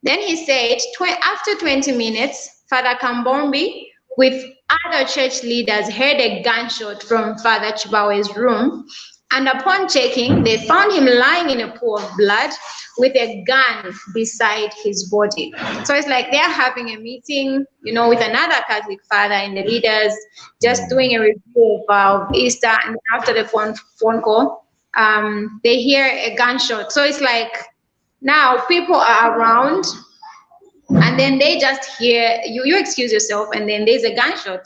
Then he said, after 20 minutes, Father Kambombi, with other church leaders, heard a gunshot from Father Chibawe's room, And upon checking, they found him lying in a pool of blood with a gun beside his body. So it's like they're having a meeting, with another Catholic father and the leaders, just doing a review of Easter. And after the phone call, they hear a gunshot. So it's like now people are around, and then they just hear you excuse yourself, and then there's a gunshot.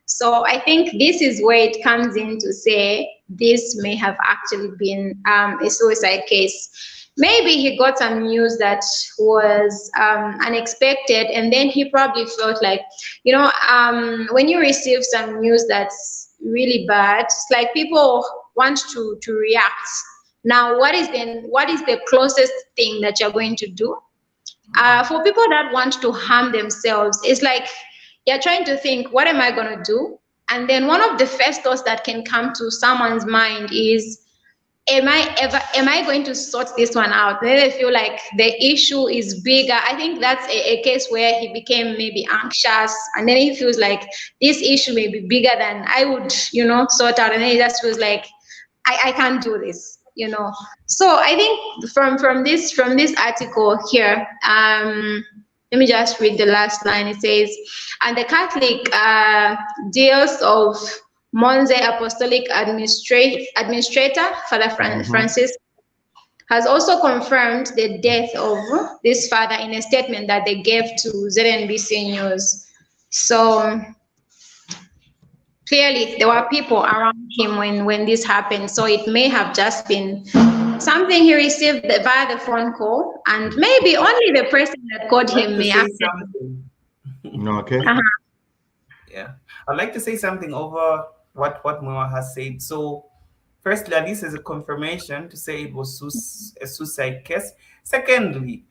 So I think this is where it comes in to say this may have actually been a suicide case. Maybe he got some news that was unexpected, and then he probably felt like, when you receive some news that's really bad, it's like people want to react. Now, what is the closest thing that you're going to do? For people that want to harm themselves, it's like you're trying to think, what am I going to do? And then one of the first thoughts that can come to someone's mind is, am I going to sort this one out? Then they feel like the issue is bigger. I think that's a case where he became maybe anxious, and then he feels like this issue may be bigger than I would, sort out. And then he just feels like, I can't do this. So I think from this article here, let me just read the last line. It says, and the Catholic Diocese of Monze Apostolic Administrator, Father Francis, has also confirmed the death of this father in a statement that they gave to ZNBC News. So clearly there were people around him when this happened. So it may have just been something he received via the phone call, and maybe only the person that called him may have something. Okay. Yeah, I'd like to say something over what Moa has said. So firstly, this is a confirmation to say it was a suicide case. Secondly,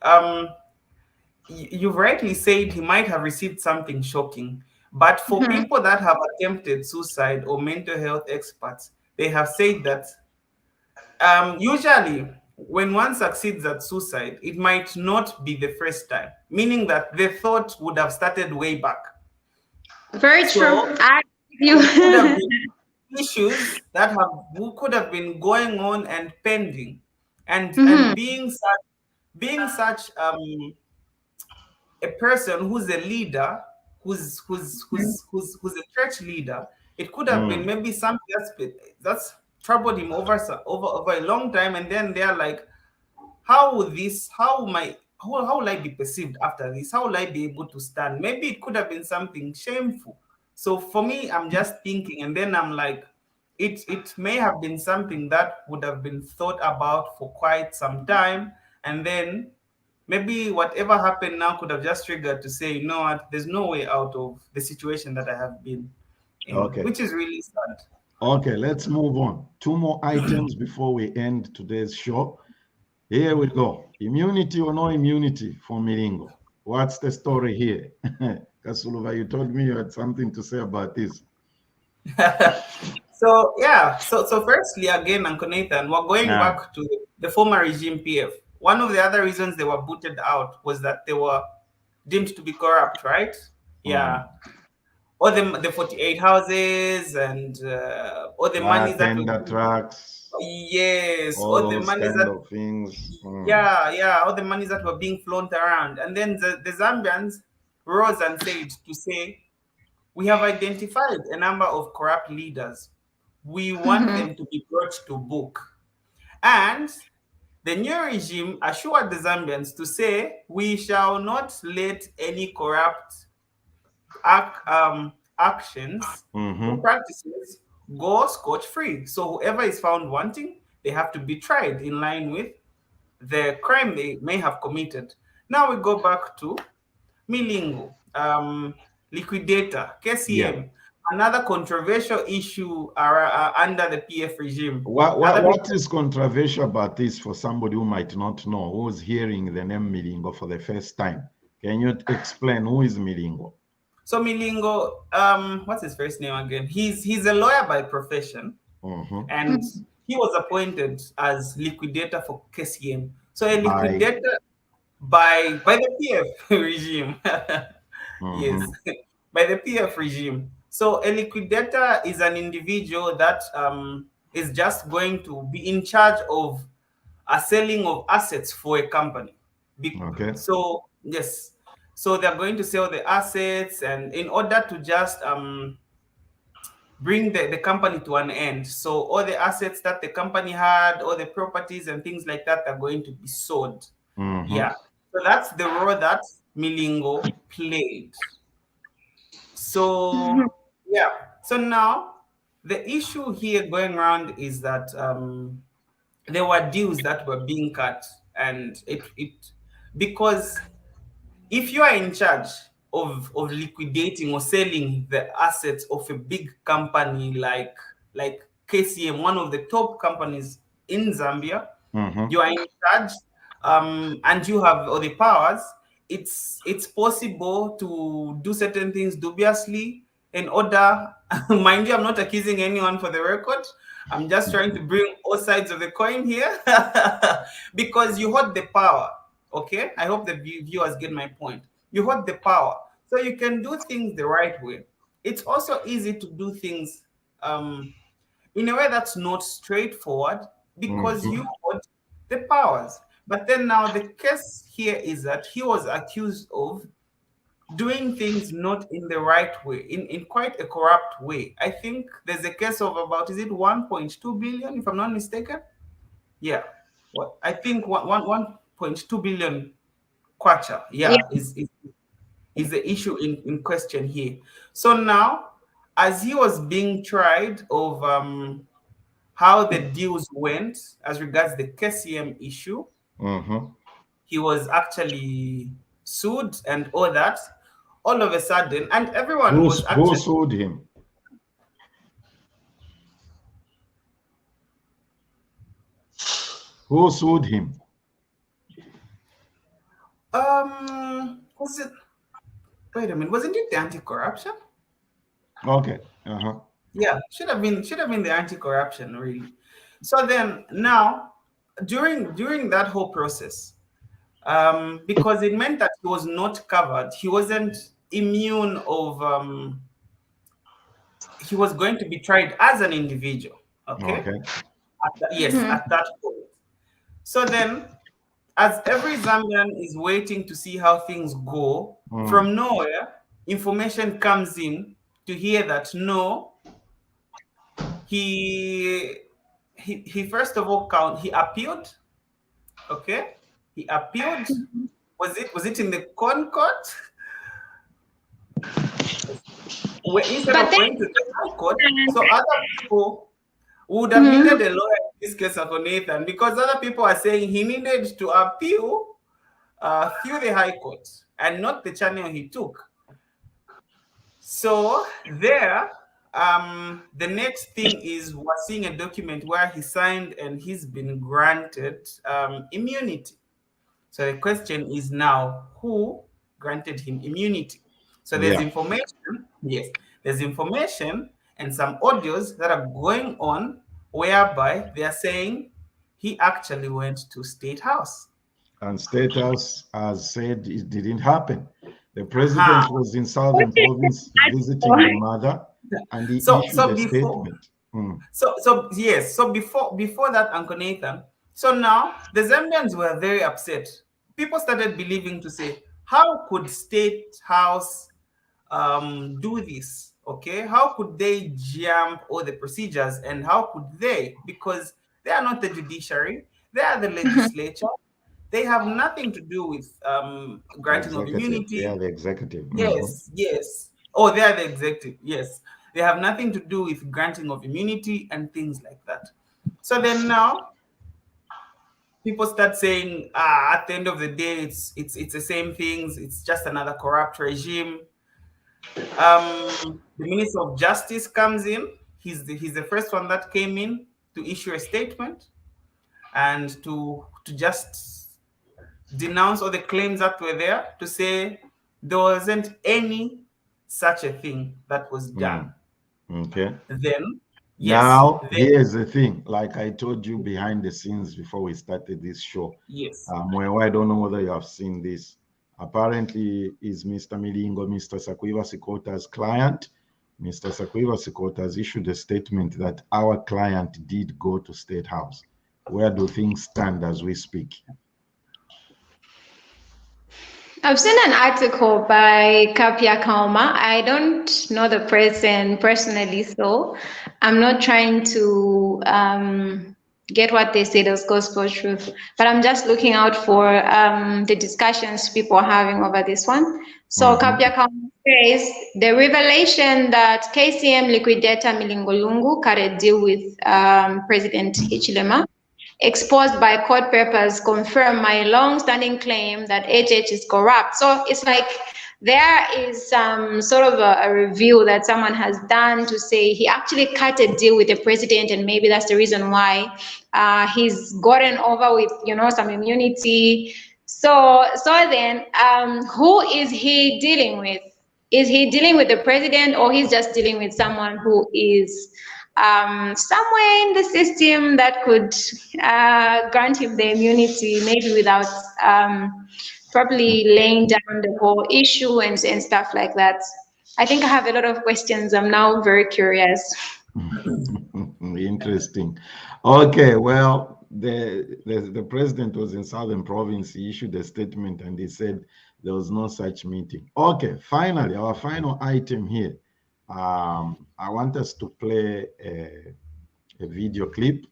you've rightly said he might have received something shocking. But for people that have attempted suicide, or mental health experts, they have said that usually when one succeeds at suicide, it might not be the first time, meaning that the thought would have started way back. Very true. There could have been issues that could have been going on and pending, and being such a person who's a leader, who's a church leader, it could have been maybe something that's troubled him over a long time, and then they're like, how will I be perceived after this? How will I be able to stand? Maybe it could have been something shameful. So for me, I'm just thinking, and then I'm like, it may have been something that would have been thought about for quite some time, and then maybe whatever happened now could have just triggered to say, you know what, there's no way out of the situation that I have been in, which is really sad. Okay, let's move on. 2 more items before we end today's show. Here we go. Immunity or no immunity for Milingo? What's the story here? Kasuluva, you told me you had something to say about this. So firstly, again, Uncle Nathan, we're going back to the former regime PF. One of the other reasons they were booted out was that they were deemed to be corrupt, right? Yeah. All the 48 houses and all the money that tender tracks. Yes, all the money of things. All the money that were being flown around. And then the Zambians rose and said to say, we have identified a number of corrupt leaders. We want them to be brought to book. And the new regime assured the Zambians to say, we shall not let any corrupt actions or practices go scot-free. So whoever is found wanting, they have to be tried in line with the crime they may have committed. Now we go back to Milingo, liquidator, KCM, another controversial issue under the PF regime. What is controversial about this for somebody who might not know, who's hearing the name Milingo for the first time? Can you explain who is Milingo? So Milingo, what's his first name again? He's a lawyer by profession, and he was appointed as liquidator for KCM. So a liquidator by the PF regime. Yes, by the PF regime. So a liquidator is an individual that is just going to be in charge of a selling of assets for a company. Okay. So yes, so they're going to sell the assets, and in order to just bring the company to an end. So all the assets that the company had, all the properties and things like that are going to be sold. Yeah. So that's the role that Milingo played. So yeah. So now the issue here going around is that there were deals that were being cut, and it because if you are in charge of liquidating or selling the assets of a big company like KCM, one of the top companies in Zambia, you are in charge, and you have all the powers. It's possible to do certain things dubiously in order. Mind you, I'm not accusing anyone for the record. I'm just trying to bring all sides of the coin here because you hold the power. Okay, I hope the viewers get my point. You hold the power, so you can do things the right way. It's also easy to do things in a way that's not straightforward because you hold the powers. But then now the case here is that he was accused of doing things not in the right way, in quite a corrupt way. I think there's a case of about, is it 1.2 billion, if I'm not mistaken? Yeah. What I think 1.2 billion kwacha, Yeah. yeah, is the issue in question here. So now, as he was being tried of how the deals went as regards the KCM issue, he was actually sued and all that. All of a sudden, and everyone was Who actually sued him? Who sued him? was it, wait a minute, wasn't it the anti-corruption? Okay. Yeah, should have been the anti-corruption, really. So then now, during that whole process, because it meant that he was not covered, he wasn't immune of he was going to be tried as an individual. Okay. Okay. Yes, at that point. So then, as every Zambian is waiting to see how things go, from nowhere, information comes in to hear that no, he first of all he appealed. Okay, he appealed. Was it in the Concord? Where instead But of then, going to the High Court, so other people would have needed a lawyer in this case for Nathan, because other people are saying he needed to appeal through the High Court and not the channel he took. So there, the next thing is we're seeing a document where he signed and he's been granted immunity. So the question is now, who granted him immunity? So there's information, yes, there's information and some audios that are going on whereby they are saying he actually went to State House. And State House has said it didn't happen. The president was in Southern Province visiting the mother, and he issued a statement. So yes, so before that, Uncle Nathan, so now the Zambians were very upset. People started believing to say, how could State House do this? Okay, how could they jump all the procedures, and how could they? Because they are not the judiciary, they are the legislature. They have nothing to do with granting of immunity. They are the executive. Yes. Oh, they are the executive. Yes. They have nothing to do with granting of immunity and things like that. So then now people start saying, at the end of the day, it's the same things. It's just another corrupt regime. The Minister of Justice comes in. He's the first one that came in to issue a statement and to just denounce all the claims that were there, to say there wasn't any such a thing that was done. Okay. Then, yes. Now, here's the thing. Like I told you behind the scenes before we started this show. Yes. Well, I don't know whether you have seen this. Apparently, is Mr. Milingo, Mr. Sakuiva Sikota's client, Mr. Sakwiva Sikot has issued a statement that our client did go to State House. Where do things stand as we speak? I've seen an article by Kapia Kauma. I don't know the person personally, so I'm not trying to get what they said as gospel truth, but I'm just looking out for the discussions people are having over this one. So Kapia Kauma says the revelation that KCM liquidator Milingolungu cut a deal with President Hichilema exposed by court papers confirm my long-standing claim that HH is corrupt. So it's like there is some sort of a review that someone has done to say he actually cut a deal with the president, and maybe that's the reason why he's gotten over with, you know, some immunity. So then, who is he dealing with? Is he dealing with the president, or he's just dealing with someone who is somewhere in the system that could grant him the immunity, maybe without probably laying down the whole issue and stuff like that? I think I have a lot of questions. I'm now very curious. Interesting. Okay, well, the president was in Southern Province. He issued a statement and he said there was no such meeting. Okay, finally, our final item here. I want us to play a video clip,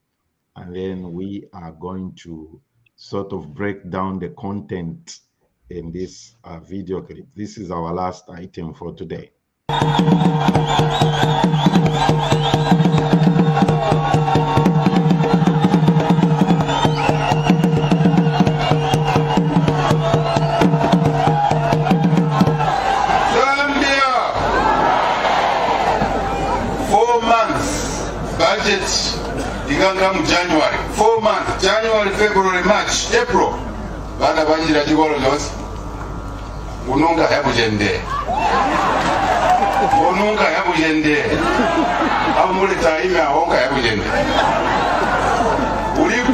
and then we are going to sort of break down the content in this video clip. This is our last item for today. January, 4 months, January, February, March, April. Bana banjira chikolo chonse. Ununga yabujende. Ununga yabujende. Amuli taime ahonga yabujende.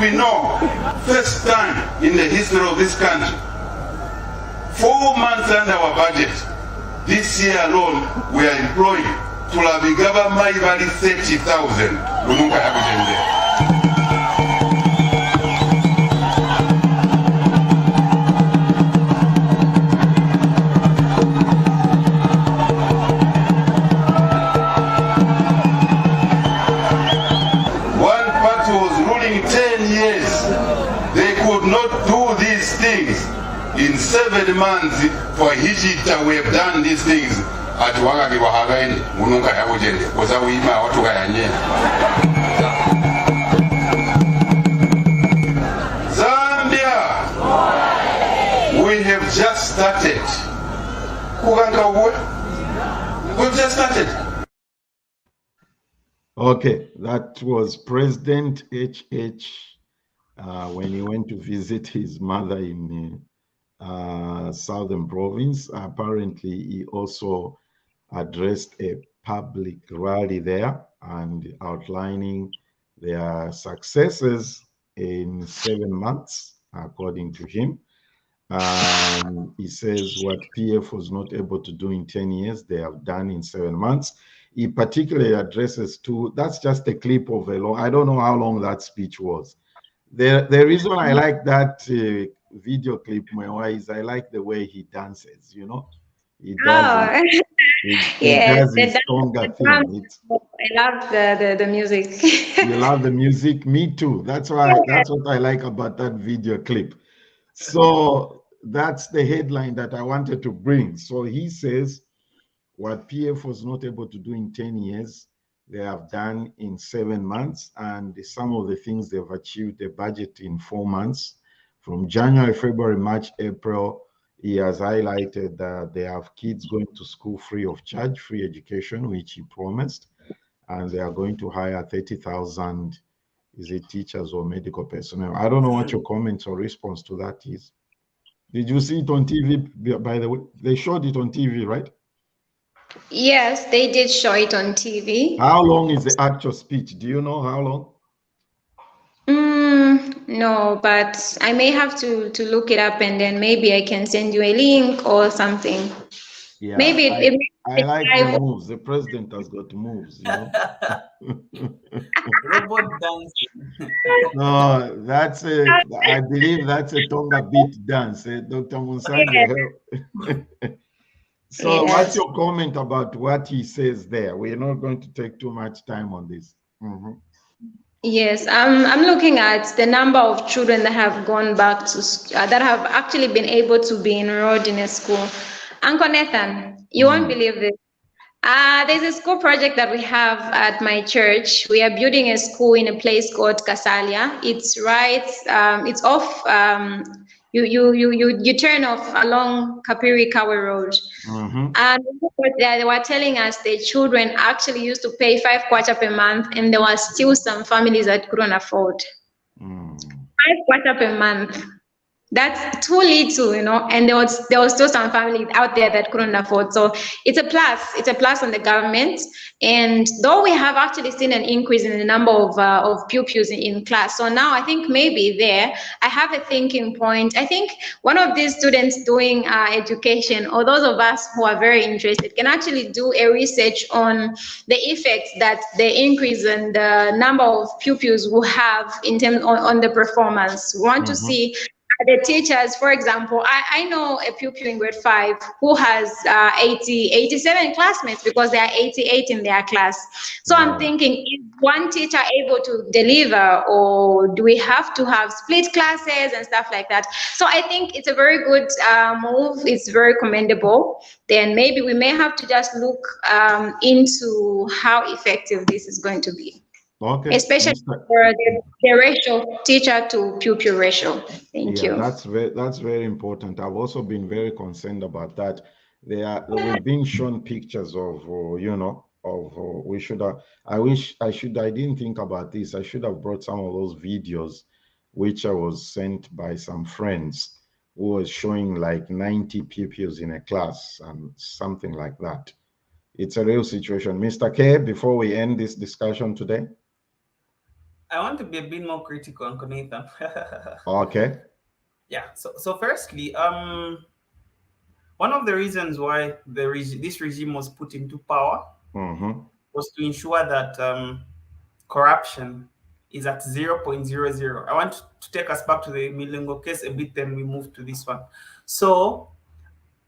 We know, first time in the history of this country, 4 months under our budget, this year alone, we are employing tulabigaba maibali 30,000. Ununga yabujende. In 7 months for Hijita, we have done these things. At Wagagi Wahagaini, Ununga Yabujende, was a Wima Watugayanye. Zambia, we have just started. We've just started. Okay, that was President HH when he went to visit his mother in Southern Province. Apparently, he also addressed a public rally there and outlining their successes in 7 months, according to him. He says what PF was not able to do in 10 years, they have done in 7 months. He particularly addresses that's just a clip of I don't know how long that speech was. The reason I like that video clip, is I like the way he dances, you know. He does he does his stronger thing. I love the music. You love the music? Me too. That's what I like about that video clip. So that's the headline that I wanted to bring. So he says what PF was not able to do in 10 years, they have done in 7 months, and some of the things they've achieved, the budget in 4 months. From January, February, March, April, he has highlighted that they have kids going to school free of charge, free education, which he promised, and they are going to hire 30,000, is it teachers or medical personnel? I don't know what your comments or response to that is. Did you see it on TV, by the way? They showed it on TV, right? Yes, they did show it on TV. How long is the actual speech? Do you know how long? No, but I may have to look it up, and then maybe I can send you a link or something. Yeah, Maybe I like the moves. The president has got moves, you know. Robot dancing. No, I believe that's a Tonga beat dance. Dr. Munsanja, help. So what's Yes. your comment about what he says there? We're not going to take too much time on this. Yes, I'm looking at the number of children that have gone back to that have actually been able to be enrolled in a school. Uncle Nathan, you won't believe this. There's a school project that we have at my church. We are building a school in a place called Kasalia. It's right, it's off, you turn off along Kapiri Kawe Road. And they were telling us the children actually used to pay 5 kwacha per month, and there were still some families that couldn't afford 5 kwacha per month. That's too little, you know, and there was still some families out there that couldn't afford. So it's a plus. It's a plus on the government. And though we have actually seen an increase in the number of pupils in class, so now I think maybe there I have a thinking point. I think one of these students doing education, or those of us who are very interested, can actually do a research on the effects that the increase in the number of pupils will have in terms on the performance. We want to see the teachers. For example, I know a pupil in grade 5 who has 87 classmates because there are 88 in their class. So I'm thinking, is one teacher able to deliver, or do we have to have split classes and stuff like that? So I think it's a very good move. It's very commendable. Then maybe we may have to just look into how effective this is going to be. Okay. Especially for the ratio, teacher to pupil ratio. Thank you. That's very important. I've also been very concerned about that. We've been shown pictures of, we should have, I didn't think about this. I should have brought some of those videos, which I was sent by some friends who was showing like 90 pupils in a class and something like that. It's a real situation. Mr. K, before we end this discussion today. I want to be a bit more critical, Uncle Nathan. Okay. Yeah. So firstly, one of the reasons why this regime was put into power was to ensure that corruption is at 0.00. I want to take us back to the Milengo case a bit, then we move to this one. So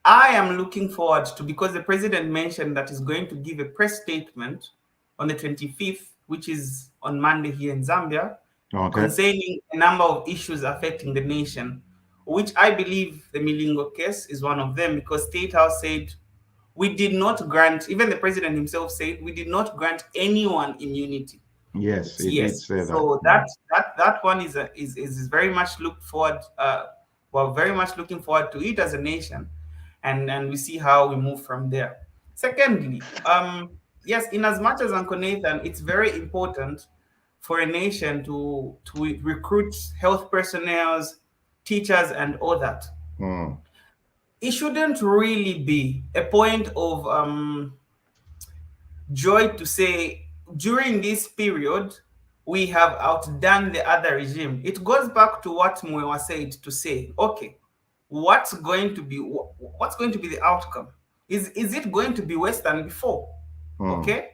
I am looking forward to, because the president mentioned that he's going to give a press statement on the 25th, which is on Monday here in Zambia, concerning a number of issues affecting the nation, which I believe the Milingo case is one of them, because State House said we did not grant, even the president himself said, we did not grant anyone immunity. Yes, he did say so that one is very much looked forward. We're very much looking forward to it as a nation, and we see how we move from there. Secondly, yes, in as much as Uncle Nathan, it's very important for a nation to recruit health personnel, teachers, and all that. It shouldn't really be a point of joy to say during this period we have outdone the other regime. It goes back to what Mwewa said, to say, okay, what's going to be the outcome? Is it going to be worse than before? Okay,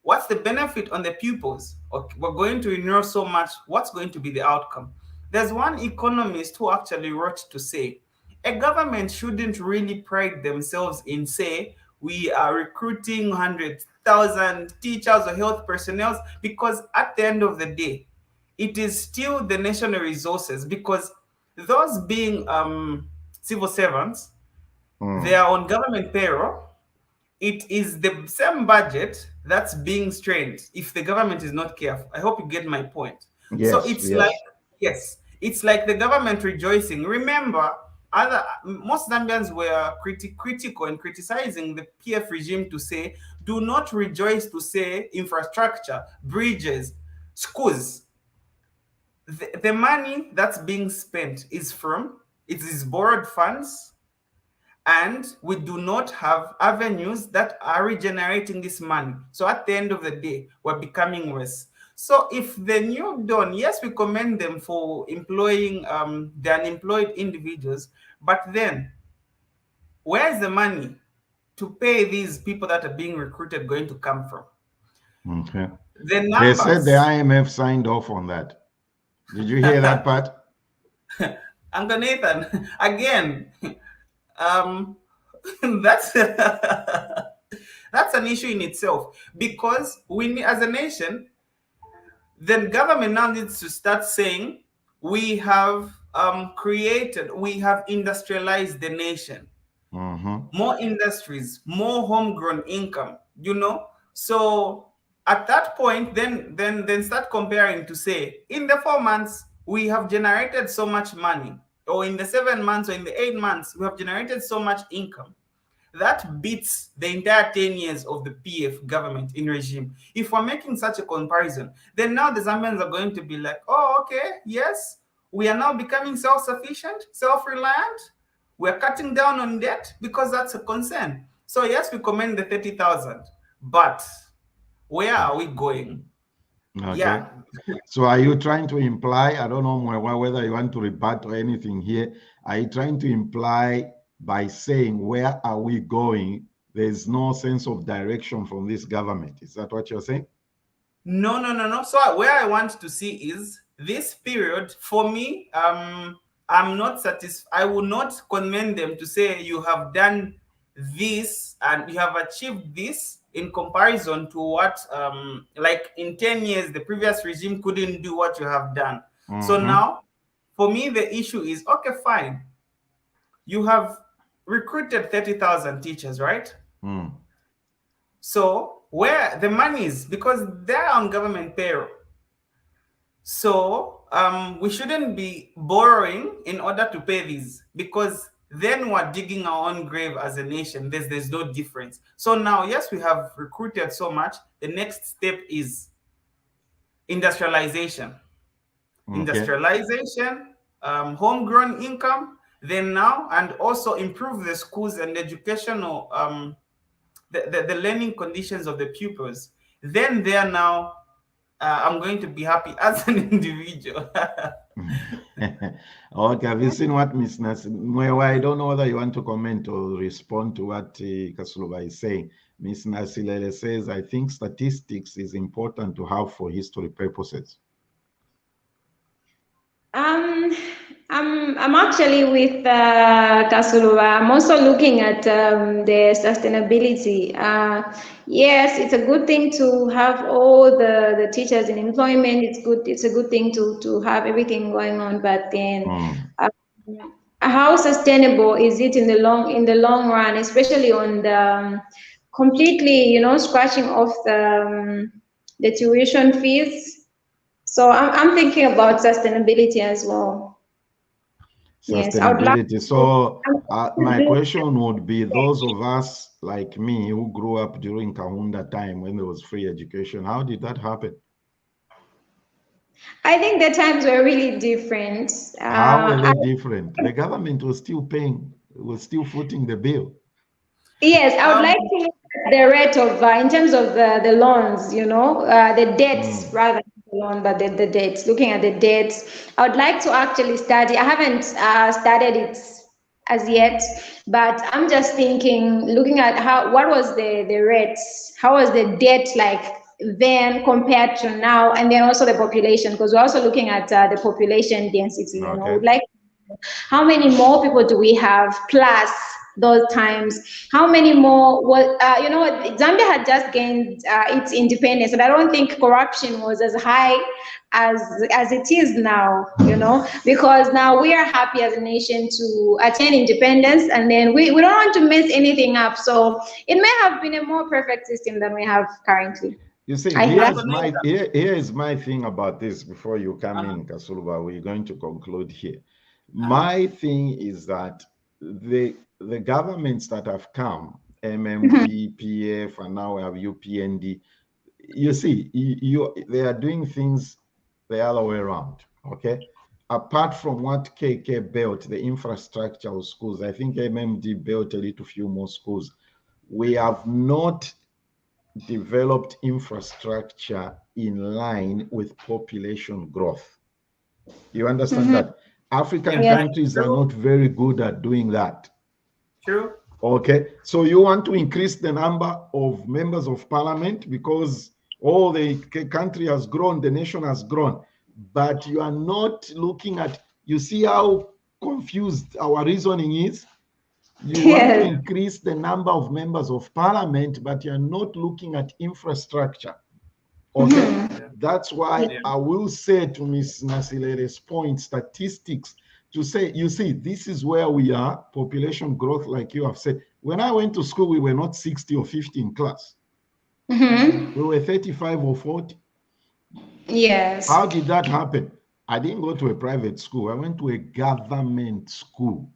what's the benefit on the pupils? Okay, we're going to enroll so much. What's going to be the outcome? There's one economist who actually wrote to say, a government shouldn't really pride themselves in, say, we are recruiting 100,000 teachers or health personnel, because at the end of the day, it is still the national resources, because those being civil servants, they are on government payroll. It is the same budget that's being strained if the government is not careful. I hope you get my point. Yes, so it's like the government rejoicing. Remember, most Zambians were critical and criticizing the PF regime to say, do not rejoice to say infrastructure, bridges, schools. The money that's being spent is borrowed funds, and we do not have avenues that are regenerating this money. So at the end of the day, we're becoming worse. So if the New Dawn, yes, we commend them for employing the unemployed individuals, but then where's the money to pay these people that are being recruited going to come from? Okay. The numbers. They said the IMF signed off on that. Did you hear that part? Uncle Nathan, again, that's that's an issue in itself, because we need, as a nation, the government now needs to start saying we have we have industrialized the nation. More industries, more homegrown income, you know. So at that point, then start comparing to say, in the 4 months we have generated so much money, or in the 7 months or in the 8 months we have generated so much income. That beats the entire 10 years of the PF government in regime. If we're making such a comparison, then now the Zambians are going to be like, oh, okay, yes, we are now becoming self-sufficient, self-reliant. We're cutting down on debt because that's a concern. So yes, we commend the 30,000, but where are we going? Okay. Yeah. So are you trying to imply, I don't know whether you want to rebut or anything here, are you trying to imply by saying where are we going, there's no sense of direction from this government? Is that what you're saying? No. So where I want to see is this period, for me, I'm not satisfied. I will not commend them to say you have done this and you have achieved this in comparison to what, like in 10 years, the previous regime couldn't do what you have done. So now, for me, the issue is, okay, fine. You have recruited 30,000 teachers, right? So where the money is, because they're on government payroll. So we shouldn't be borrowing in order to pay these, because then we're digging our own grave as a nation. There's no difference. So now, yes, we have recruited so much. The next step is industrialization. Industrialization, homegrown income, then now, and also improve the schools and educational, the learning conditions of the pupils. Then there now, I'm going to be happy as an individual. Okay, have you seen what Ms. Nasilele, I don't know whether you want to comment or respond to what Kasuluba is saying. Ms. Nasilele says, I think statistics is important to have for history purposes. I'm actually with Kasuluba. I'm also looking at the sustainability. Yes, it's a good thing to have all the teachers in employment. It's a good thing to have everything going on. But then, how sustainable is it in the long run, especially on the completely, scratching off the tuition fees? So I'm thinking about sustainability as well. Yes, I would like. So my question would be, those of us like me who grew up during Kaunda time when there was free education, how did that happen? I think the times were really different. How were they different? The government was still paying, was still footing the bill. Yes, I would like to look at the rate of, in terms of the loans, the debts rather than the loan, but the debts, looking at the debts. I would like to actually study. I haven't studied it as yet, but I'm just thinking, looking at what was the rates, how was the debt like then compared to now, and then also the population, because we're also looking at the population density. Like, how many more people do we have plus those times? How many more Zambia had just gained its independence, and I don't think corruption was as high as it is now, because now we are happy as a nation to attain independence, and then we don't want to mess anything up. So it may have been a more perfect system than we have currently. You see, here is my thing about this before you come in, Kasuluba. We're going to conclude here. My thing is that the governments that have come, MMD, PF, and now we have UPND, you see, they are doing things the other way around, okay? Apart from what KK built, the infrastructure of schools, I think MMD built a little few more schools. We have not developed infrastructure in line with population growth. You understand that? African countries are not very good at doing that. True. Okay, so you want to increase the number of members of parliament because all the country has grown, the nation has grown, but you are not looking at, you see how confused our reasoning is? You want to increase the number of members of parliament, but you're not looking at infrastructure. Okay, that's why I will say to Ms. Nasilere's point, statistics, to say, you see, this is where we are, population growth, like you have said. When I went to school, we were not 60 or 50 in class. We were 35 or 40. Yes. How did that happen? I didn't go to a private school. I went to a government school.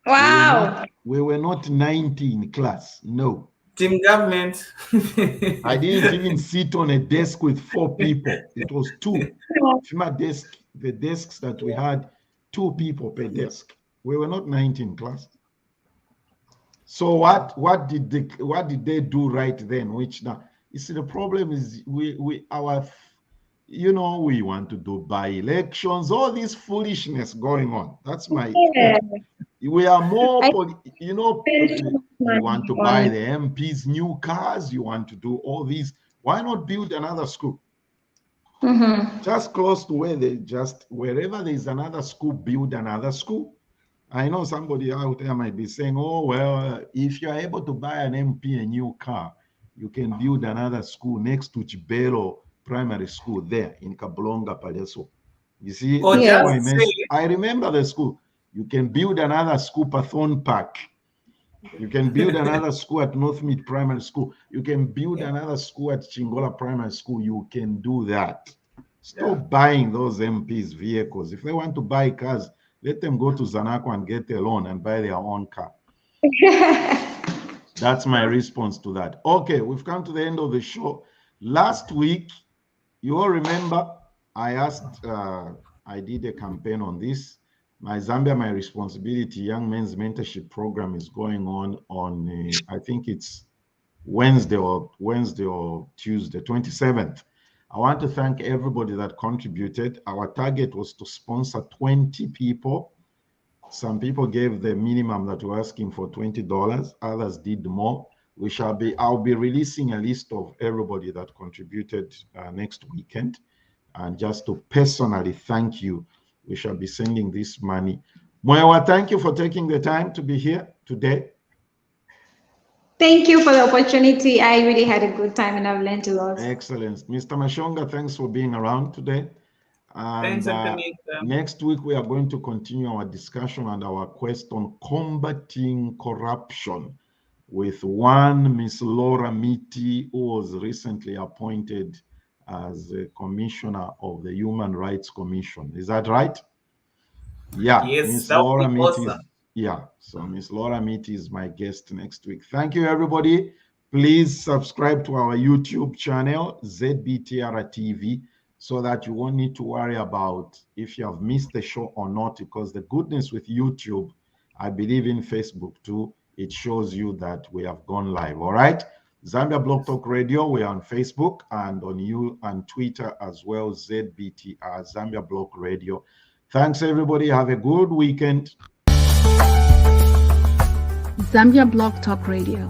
Wow. We were not 90 in class. No. Team government. I didn't even sit on a desk with 4 people. It was 2. The desks that we had, 2 people per desk. We were not 90 in class. So what did they do right then? Which now, you see, the problem is we want to do by-elections, all this foolishness going on. That's my we are more, you want to buy the MPs new cars, you want to do all these. Why not build another school? Just close to wherever there is another school, build another school. I know somebody out there might be saying, oh, well, if you're able to buy an MP a new car, you can build another school next to Chibelo Primary School there in Kablonga, Paleso. You see, I remember the school. You can build another school, Pathon Park. You can build another school at Northmead Primary School. You can build another school at Chingola Primary School. You can do that. Stop buying those MPs vehicles. If they want to buy cars, let them go to Zanaco and get a loan and buy their own car. That's my response to that. Okay, we've come to the end of the show. Last week, you all remember, I asked, I did a campaign on this. My Zambia, My Responsibility Young Men's Mentorship Program is going on I think it's Wednesday or Tuesday, 27th. I want to thank everybody that contributed. Our target was to sponsor 20 people. Some people gave the minimum that we're asking for, $20. Others did more. I'll be releasing a list of everybody that contributed next weekend. And just to personally thank you, we shall be sending this money. Mwewa, thank you for taking the time to be here today. Thank you for the opportunity. I really had a good time and I've learned a lot. Excellent. Mr. Mashonga, thanks for being around today. And Thanks, next week, we are going to continue our discussion and our quest on combating corruption with one Miss Laura Miti, who was recently appointed as a commissioner of the Human Rights Commission. Is that right? Yeah. Yes, Miss that would Laura be Miti. awesome. Yeah. So Miss Laura Miti is my guest next week. Thank you, everybody. Please subscribe to our YouTube channel, ZBTR TV, so that you won't need to worry about if you have missed the show or not, because the goodness with YouTube, I believe in Facebook too, it shows you that we have gone live. All right. Zambia Blog Talk Radio, we're on Facebook and on Twitter as well, ZBTR, Zambia Blog Radio. Thanks, everybody. Have a good weekend. Zambia Blog Talk Radio.